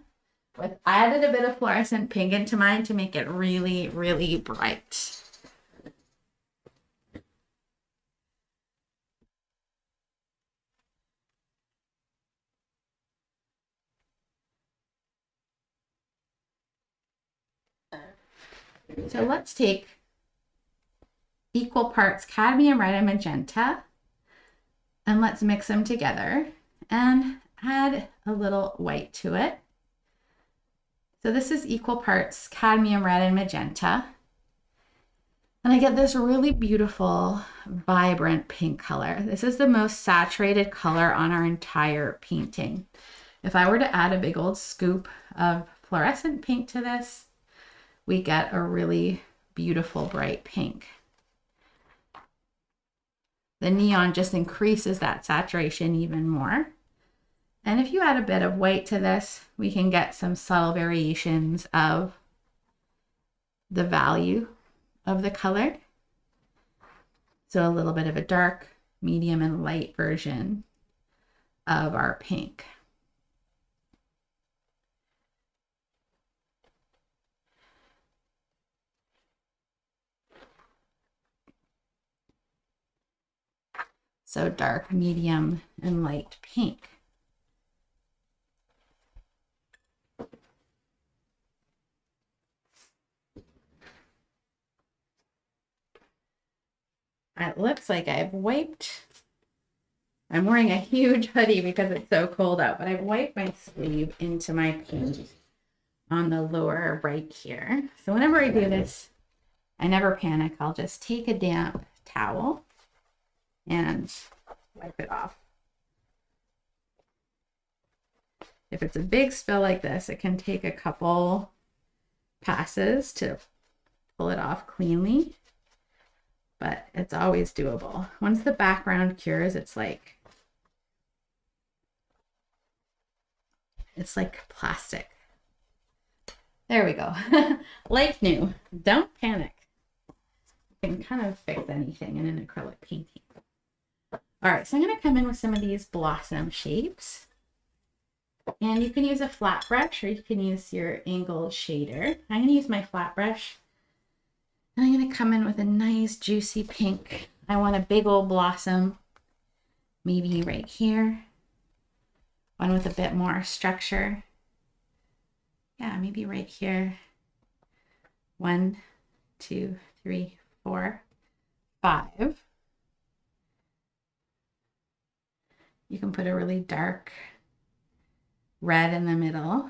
I added a bit of fluorescent pink into mine to make it really, really bright. So let's take equal parts cadmium red and magenta, and let's mix them together and add a little white to it. So this is equal parts cadmium red and magenta. And I get this really beautiful, vibrant pink color. This is the most saturated color on our entire painting. If I were to add a big old scoop of fluorescent pink to this, we get a really beautiful bright pink. The neon just increases that saturation even more. And if you add a bit of white to this, we can get some subtle variations of the value of the color. So a little bit of a dark, medium, and light version of our pink. So dark, medium, and light pink. It looks like I've wiped. I'm wearing a huge hoodie because it's so cold out, but I've wiped my sleeve into my paint on the lower right here. So whenever I do this, I never panic. I'll just take a damp towel and wipe it off. If it's a big spill like this, it can take a couple passes to pull it off cleanly, but it's always doable. Once the background cures, it's like plastic. There we go. Like new. Don't panic. You can kind of fix anything in an acrylic painting. All right, so I'm going to come in with some of these blossom shapes. And you can use a flat brush or you can use your angled shader. I'm going to use my flat brush. And I'm going to come in with a nice juicy pink. I want a big old blossom, maybe right here. One with a bit more structure. Yeah, maybe right here. 1, 2, 3, 4, 5. You can put a really dark red in the middle.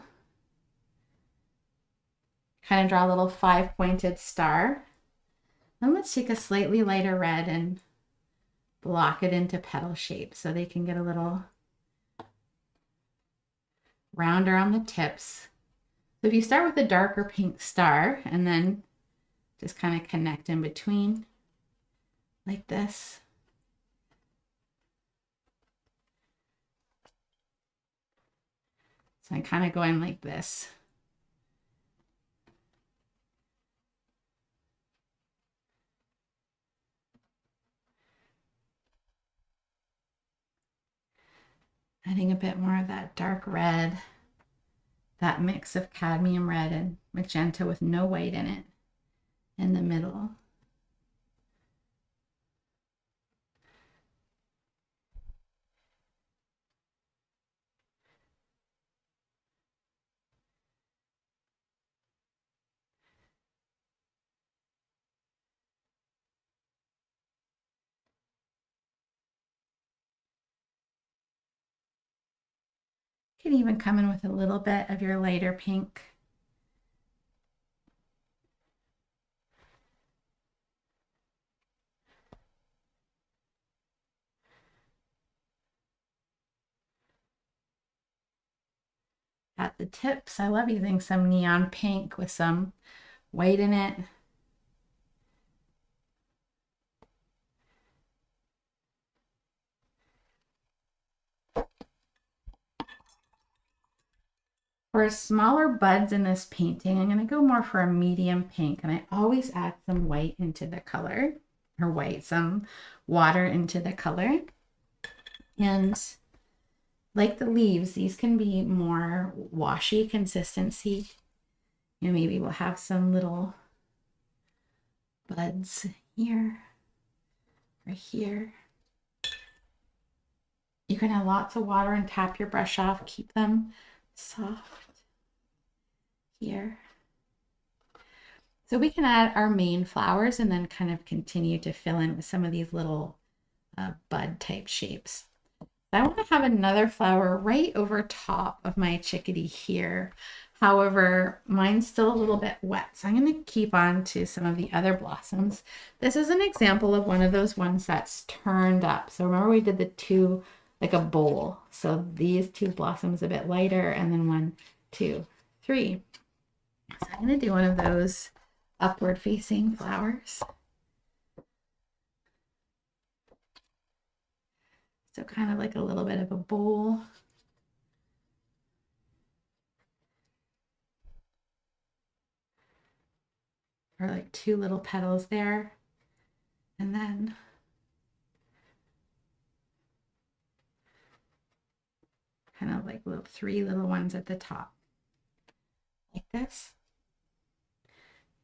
Kind of draw a little 5-pointed star. Then let's take a slightly lighter red and block it into petal shape so they can get a little rounder on the tips. So if you start with a darker pink star and then just kind of connect in between like this. So I'm kind of going like this. Adding a bit more of that dark red, that mix of cadmium red and magenta with no white in it in the middle. You can even come in with a little bit of your lighter pink. At the tips, I love using some neon pink with some white in it. For smaller buds in this painting, I'm going to go more for a medium pink, and I always add some white into the color, or some water into the color. And like the leaves, these can be more washy consistency. You know, maybe we'll have some little buds here or here. You can add lots of water and tap your brush off, keep them soft here. So we can add our main flowers and then kind of continue to fill in with some of these little bud type shapes. I want to have another flower right over top of my chickadee here. However, mine's still a little bit wet, so I'm going to keep on to some of the other blossoms. This is an example of one of those ones that's turned up. So remember we did the two like a bowl. So these two blossoms a bit lighter, and then 1, 2, 3. So I'm going to do one of those upward facing flowers. So kind of like a little bit of a bowl. Or like 2 little petals there. And then kind of like little 3 little ones at the top. Like this.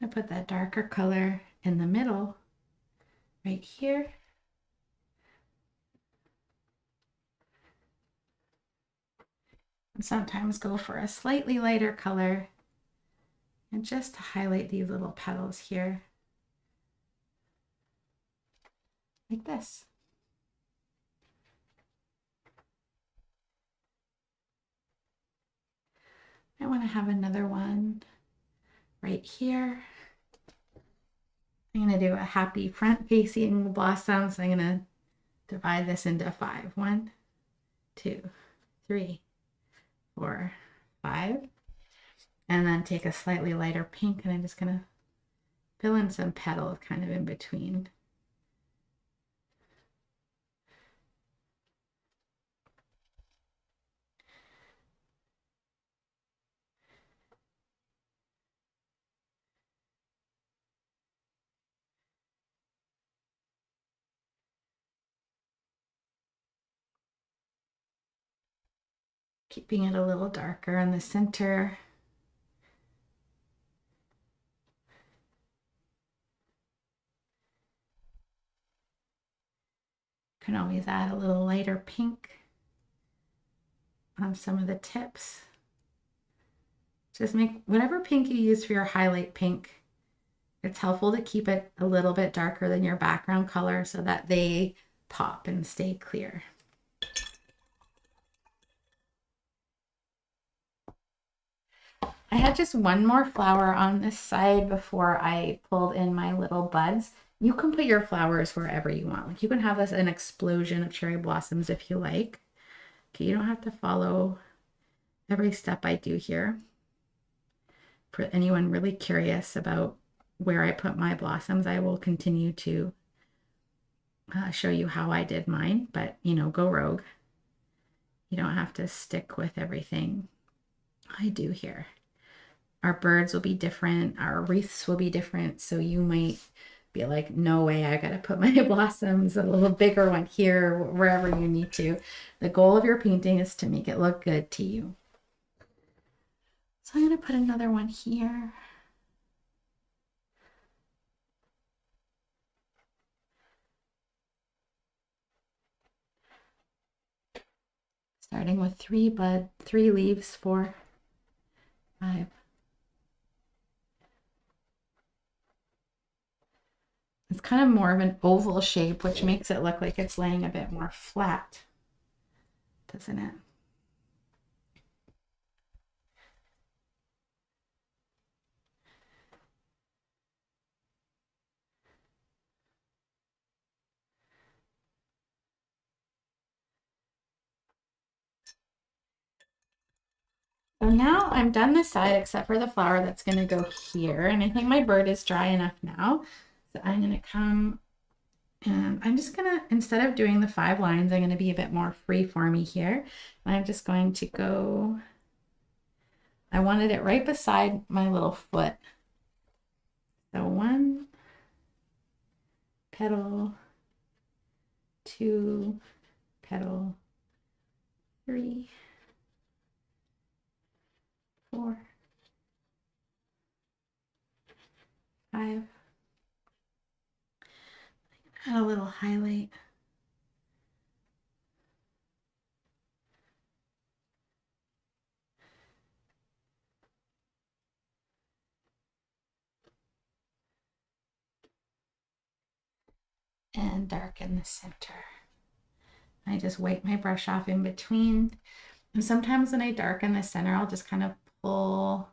I'm going to put that darker color in the middle right here. And sometimes go for a slightly lighter color and just to highlight these little petals here. Like this. I want to have another one right here. I'm going to do a happy front facing blossom. So I'm going to divide this into 5. 1, 2, 3, 4, 5. And then take a slightly lighter pink and I'm just going to fill in some petals kind of in between. Keeping it a little darker in the center. Can always add a little lighter pink on some of the tips. Just make whatever pink you use for your highlight pink. It's helpful to keep it a little bit darker than your background color so that they pop and stay clear. I had just one more flower on this side before I pulled in my little buds. You can put your flowers wherever you want. Like you can have this an explosion of cherry blossoms if you like. Okay, you don't have to follow every step I do here. For anyone really curious about where I put my blossoms, I will continue to show you how I did mine, but you know, go rogue. You don't have to stick with everything I do here. Our birds will be different, our wreaths will be different, so you might be like, no way, I gotta put my blossoms a little bigger one here, wherever you need to. The goal of your painting is to make it look good to you. So I'm gonna put another one here. Starting with 3 leaves, 4, 5. It's kind of more of an oval shape, which makes it look like it's laying a bit more flat, doesn't it? So now I'm done this side except for the flower that's going to go here. And I think my bird is dry enough now. So I'm going to come and I'm just going to, instead of doing the 5 lines, I'm going to be a bit more free-formy here. And I'm just going to go, I wanted it right beside my little foot. So 1 petal, 2 petal, 3, 4, 5. Add a little highlight. And darken the center. I just wipe my brush off in between. And sometimes when I darken the center, I'll just kind of pull,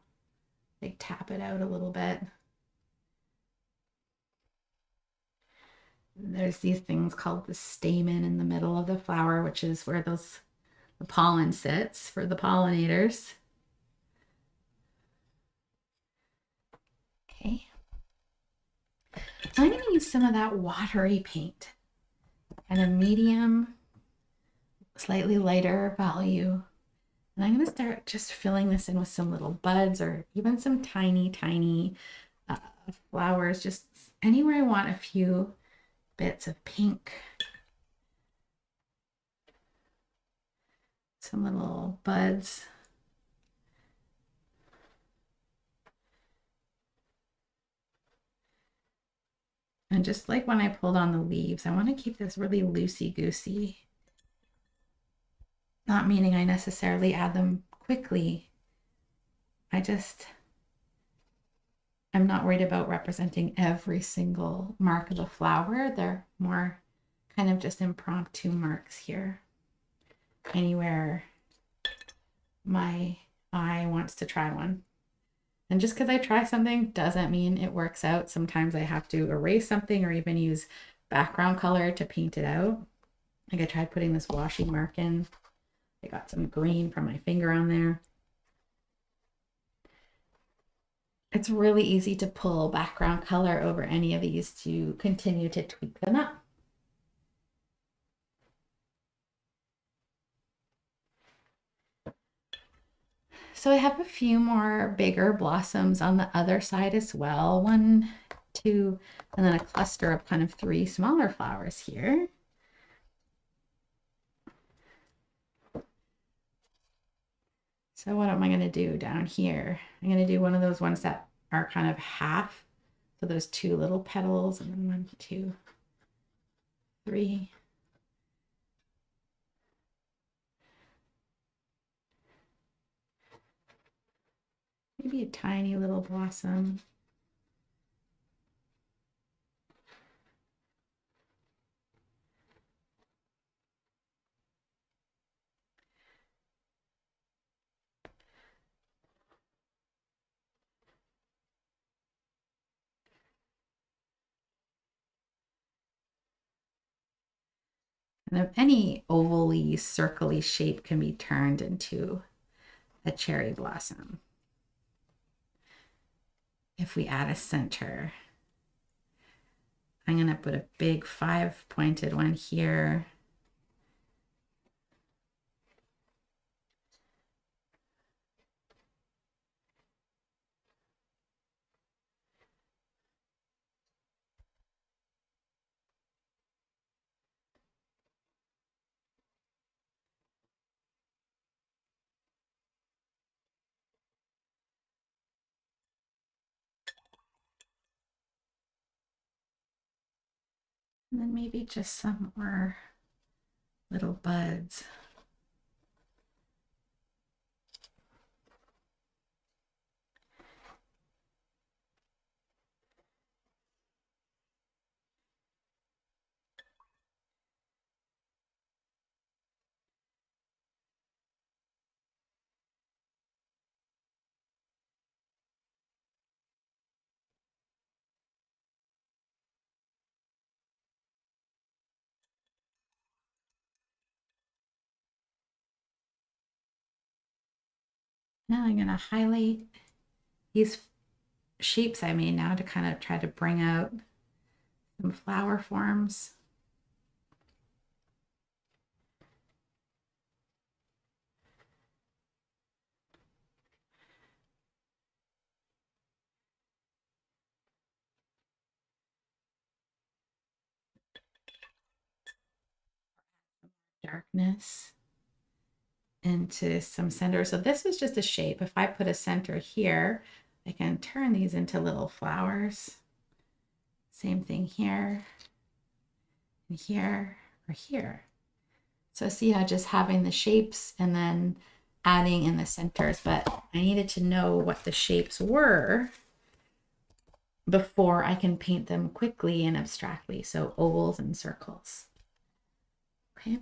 like tap it out a little bit. There's these things called the stamen in the middle of the flower, which is where the pollen sits for the pollinators. Okay. I'm going to use some of that watery paint and a medium, slightly lighter value. And I'm going to start just filling this in with some little buds or even some tiny, tiny flowers, just anywhere I want a few bits of pink. Some little buds. And just like when I pulled on the leaves, I want to keep this really loosey-goosey. Not meaning I necessarily add them quickly. I'm not worried about representing every single mark of the flower. They're more kind of just impromptu marks here. Anywhere my eye wants to try one. And just because I try something doesn't mean it works out. Sometimes I have to erase something or even use background color to paint it out. Like I tried putting this washi mark in. I got some green from my finger on there. It's really easy to pull background color over any of these to continue to tweak them up. So I have a few more bigger blossoms on the other side as well. 1, 2, and then a cluster of kind of 3 smaller flowers here. So what am I going to do down here? I'm going to do one of those ones that are kind of half. So those 2 little petals, and then 1, 2, 3. Maybe a tiny little blossom. And any ovally, circly shape can be turned into a cherry blossom if we add a center. I'm going to put a big 5-pointed one here. And then maybe just some more little buds. Now I'm going to highlight these shapes I made now to kind of try to bring out some flower forms. Darkness into some center. So this is just a shape. If I put a center here, I can turn these into little flowers. Same thing here, and here, or here. So see how just having the shapes and then adding in the centers, but I needed to know what the shapes were before I can paint them quickly and abstractly. So ovals and circles. Okay.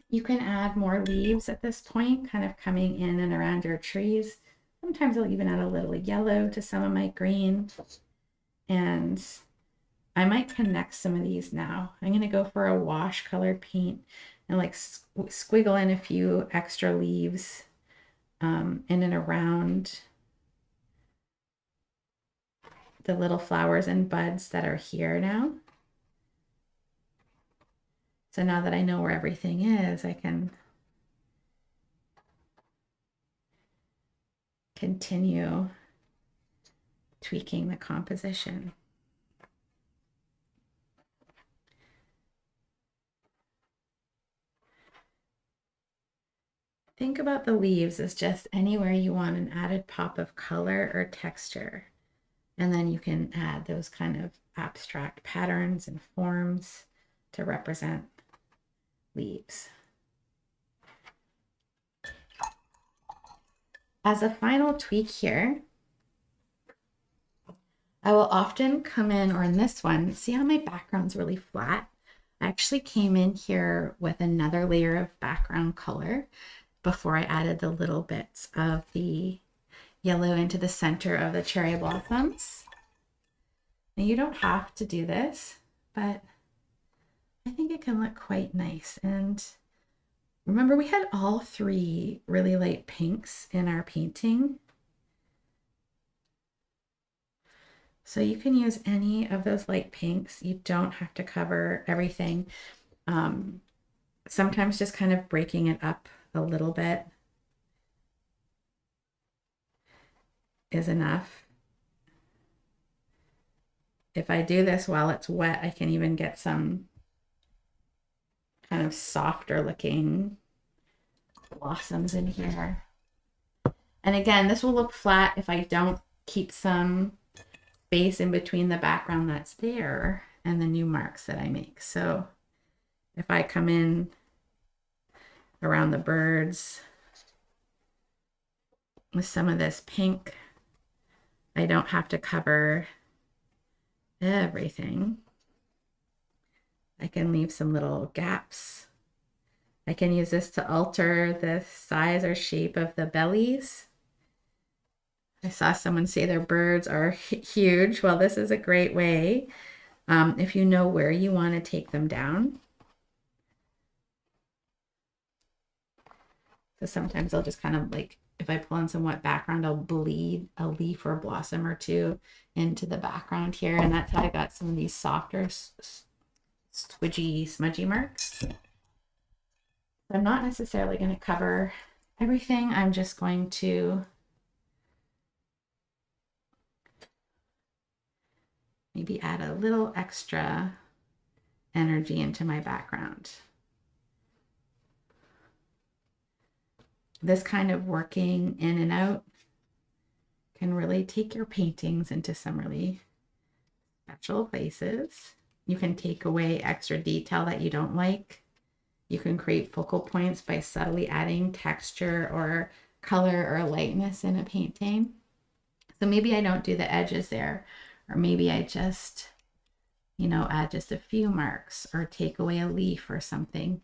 You can add more leaves at this point, kind of coming in and around your trees. Sometimes I'll even add a little yellow to some of my green. And I might connect some of these now. I'm going to go for a wash colored paint and like squiggle in a few extra leaves in and around the little flowers and buds that are here now. So now that I know where everything is, I can continue tweaking the composition. Think about the leaves as just anywhere you want an added pop of color or texture. And then you can add those kind of abstract patterns and forms to represent leaves. As a final tweak here, I will often come in, or in this one, see how my background's really flat? I actually came in here with another layer of background color before I added the little bits of the yellow into the center of the cherry blossoms. Now you don't have to do this, but I think it can look quite nice. And remember, we had all three really light pinks in our painting. So you can use any of those light pinks. You don't have to cover everything. Sometimes just kind of breaking it up a little bit is enough. If I do this while it's wet, I can even get some kind of softer looking blossoms in here. And again, this will look flat if I don't keep some space in between the background that's there and the new marks that I make. So if I come in around the birds with some of this pink, I don't have to cover everything. I can leave some little gaps. I can use this to alter the size or shape of the bellies. I saw someone say their birds are huge. Well, this is a great way if you know where you want to take them down. So sometimes I'll just kind of like, if I pull in some wet background, I'll bleed a leaf or a blossom or two into the background here. And that's how I got some of these softer, squidgy, smudgy marks. I'm not necessarily going to cover everything. I'm just going to maybe add a little extra energy into my background. This kind of working in and out can really take your paintings into some really special places. You can take away extra detail that you don't like. You can create focal points by subtly adding texture or color or lightness in a painting. So maybe I don't do the edges there, or maybe I just, add just a few marks or take away a leaf or something.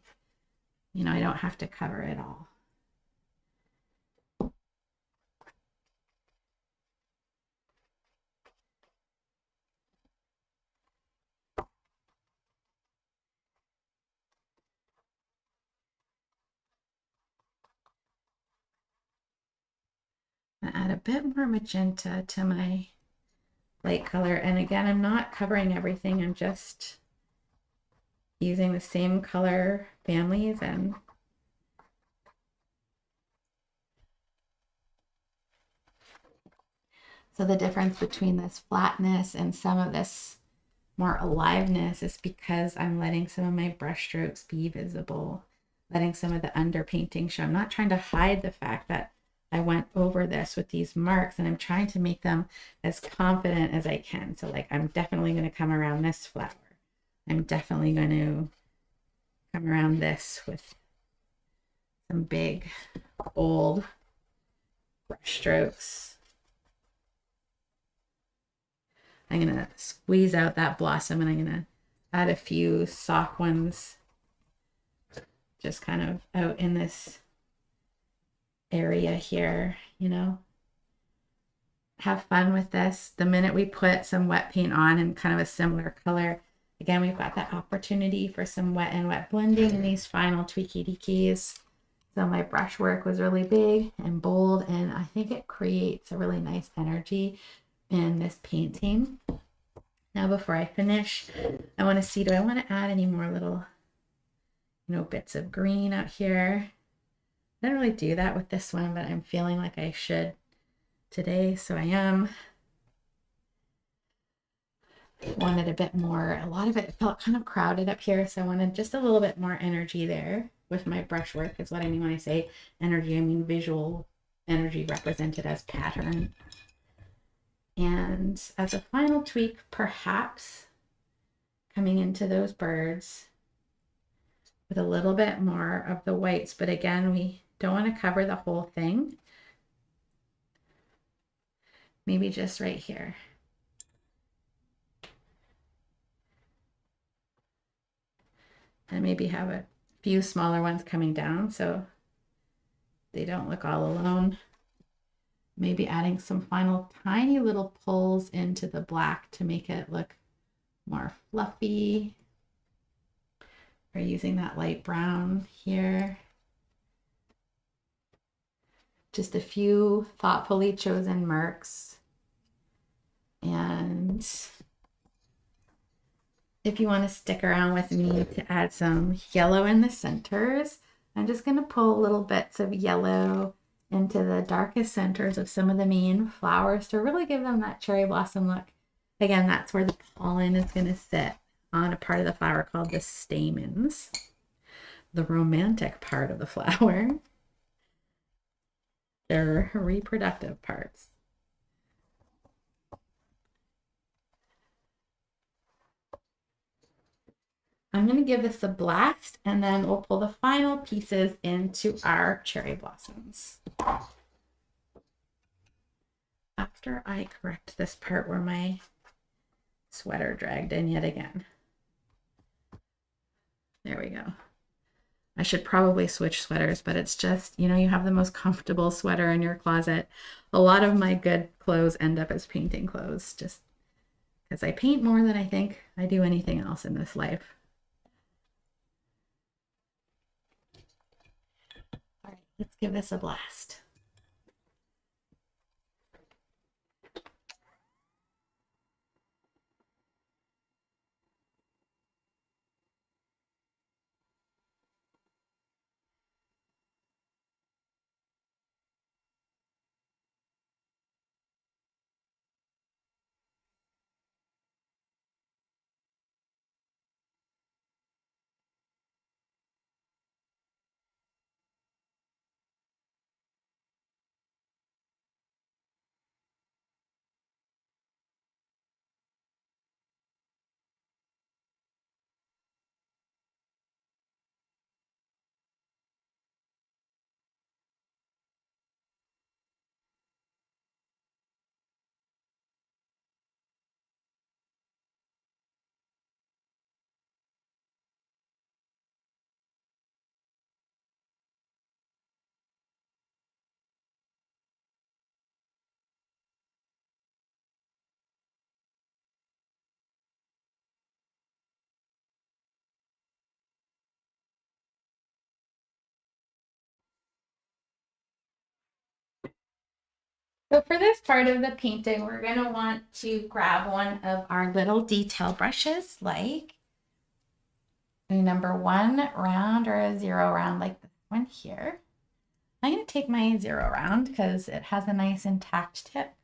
I don't have to cover it all. Add a bit more magenta to my light color. And again, I'm not covering everything. I'm just using the same color families. And so the difference between this flatness and some of this more aliveness is because I'm letting some of my brush strokes be visible, letting some of the underpainting show. I'm not trying to hide the fact that I went over this with these marks, and I'm trying to make them as confident as I can. So like, I'm definitely going to come around this flower. I'm definitely going to come around this with some big, bold brush strokes. I'm going to squeeze out that blossom, and I'm going to add a few soft ones just kind of out in this area here, have fun with this. The minute we put some wet paint on in kind of a similar color, again, we've got that opportunity for some wet and wet blending in these final tweaky deakies. So my brush work was really big and bold, and I think it creates a really nice energy in this painting. Now, before I finish, I want to see, do I want to add any more little, bits of green out here? I don't really do that with this one, but I'm feeling like I should today, so I am. Wanted a bit more, a lot of it felt kind of crowded up here, so I wanted just a little bit more energy there with my brushwork is what I mean when I say energy. I mean visual energy represented as pattern. And as a final tweak, perhaps coming into those birds with a little bit more of the whites, but again, we don't want to cover the whole thing. Maybe just right here. And maybe have a few smaller ones coming down so they don't look all alone. Maybe adding some final tiny little pulls into the black to make it look more fluffy. Or using that light brown here. Just a few thoughtfully chosen marks. And if you want to stick around with me to add some yellow in the centers, I'm just going to pull little bits of yellow into the darkest centers of some of the main flowers to really give them that cherry blossom look. Again, that's where the pollen is going to sit on a part of the flower called the stamens, the romantic part of the flower. They're reproductive parts. I'm going to give this a blast, and then we'll pull the final pieces into our cherry blossoms. After I correct this part where my sweater dragged in yet again. There we go. I should probably switch sweaters, but it's just, you have the most comfortable sweater in your closet. A lot of my good clothes end up as painting clothes, just because I paint more than I think I do anything else in this life. All right, let's give this a blast. So for this part of the painting, we're going to want to grab one of our little detail brushes, like a number 1 round or a 0 round, like this one here. I'm going to take my 0 round because it has a nice intact tip.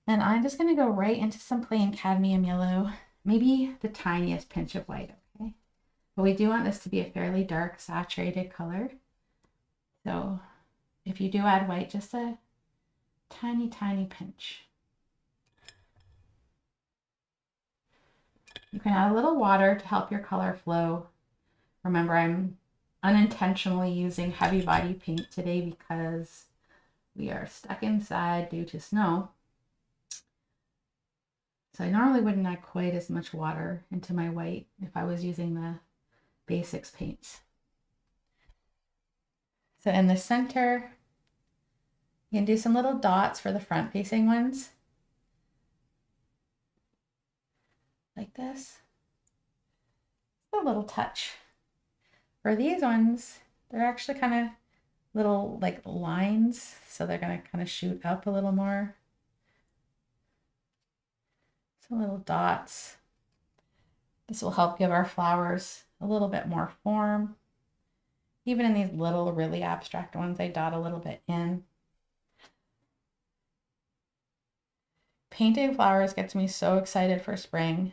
And I'm just going to go right into some plain cadmium yellow, maybe the tiniest pinch of white, okay? But we do want this to be a fairly dark, saturated color. So if you do add white, just a tiny, tiny pinch. You can add a little water to help your color flow. Remember, I'm unintentionally using heavy body paint today because we are stuck inside due to snow. So I normally wouldn't add quite as much water into my white if I was using the basics paints. So in the center, You can do some little dots for the front facing ones. Like this. A little touch. For these ones, they're actually kind of little like lines, so they're going to kind of shoot up a little more. Some little dots. This will help give our flowers a little bit more form. Even in these little really abstract ones, I dot a little bit in. Painting flowers gets me so excited for spring.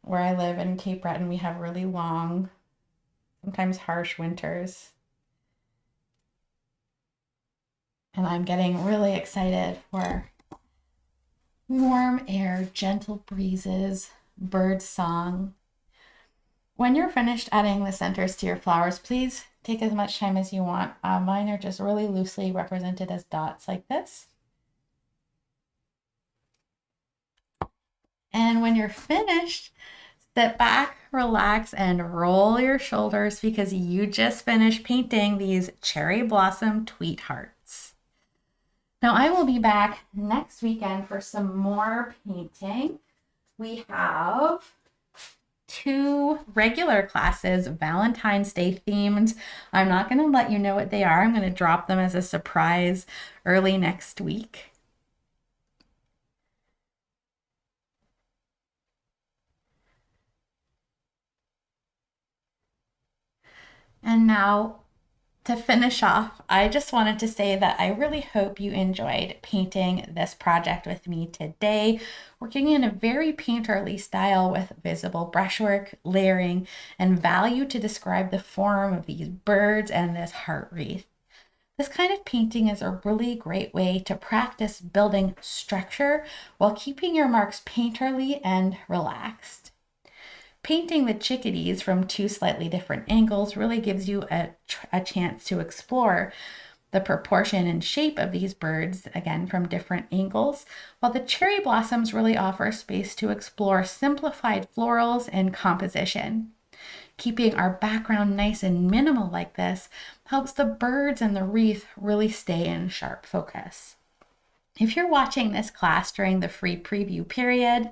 Where I live in Cape Breton, we have really long, sometimes harsh winters. And I'm getting really excited for warm air, gentle breezes, bird song. When you're finished adding the centers to your flowers, please take as much time as you want. Mine are just really loosely represented as dots like this. And when you're finished, sit back, relax, and roll your shoulders because you just finished painting these cherry blossom Tweethearts. Now I will be back next weekend for some more painting. We have 2 regular classes, Valentine's Day themed. I'm not going to let you know what they are. I'm going to drop them as a surprise early next week. And now, to finish off, I just wanted to say that I really hope you enjoyed painting this project with me today, working in a very painterly style with visible brushwork, layering, and value to describe the form of these birds and this heart wreath. This kind of painting is a really great way to practice building structure while keeping your marks painterly and relaxed. Painting the chickadees from 2 slightly different angles really gives you a chance to explore the proportion and shape of these birds, again, from different angles, while the cherry blossoms really offer space to explore simplified florals and composition. Keeping our background nice and minimal like this helps the birds and the wreath really stay in sharp focus. If you're watching this class during the free preview period,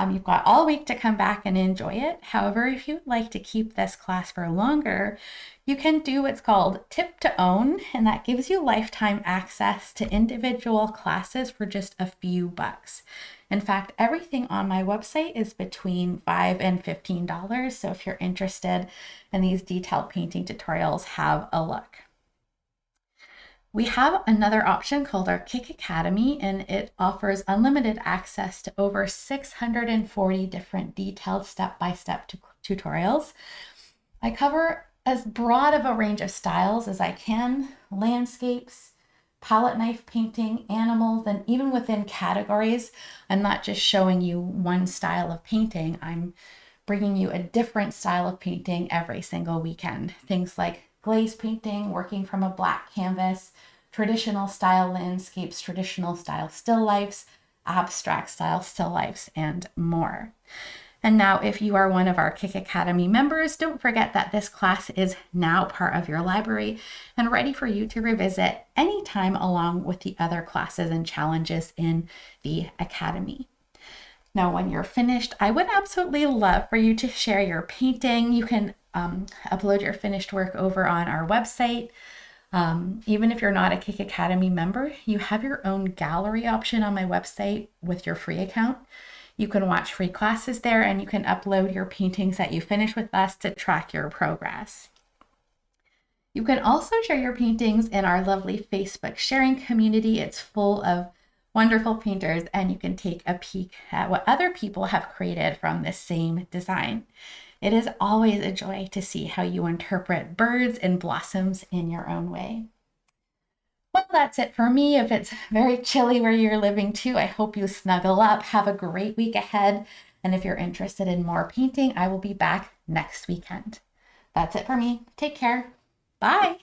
you've got all week to come back and enjoy it. However, if you'd like to keep this class for longer, you can do what's called Tip to Own, and that gives you lifetime access to individual classes for just a few bucks. In fact, everything on my website is between $5 and $15, so if you're interested in these detailed painting tutorials, have a look. We have another option called our Kick Academy, and it offers unlimited access to over 640 different detailed step-by-step tutorials. I cover as broad of a range of styles as I can: landscapes, palette knife painting, animals, and even within categories. I'm not just showing you one style of painting, I'm bringing you a different style of painting every single weekend. Things like glaze painting, working from a black canvas, traditional style landscapes, traditional style still lifes, abstract style still lifes, and more. And now, if you are one of our Kick Academy members, don't forget that this class is now part of your library and ready for you to revisit anytime along with the other classes and challenges in the Academy. Now, when you're finished, I would absolutely love for you to share your painting. You can upload your finished work over on our website. Even if you're not a Kick Academy member, you have your own gallery option on my website with your free account. You can watch free classes there, and you can upload your paintings that you finish with us to track your progress. You can also share your paintings in our lovely Facebook sharing community. It's full of wonderful painters, and you can take a peek at what other people have created from this same design. It is always a joy to see how you interpret birds and blossoms in your own way. Well, that's it for me. If it's very chilly where you're living too, I hope you snuggle up. Have a great week ahead. And if you're interested in more painting, I will be back next weekend. That's it for me. Take care. Bye.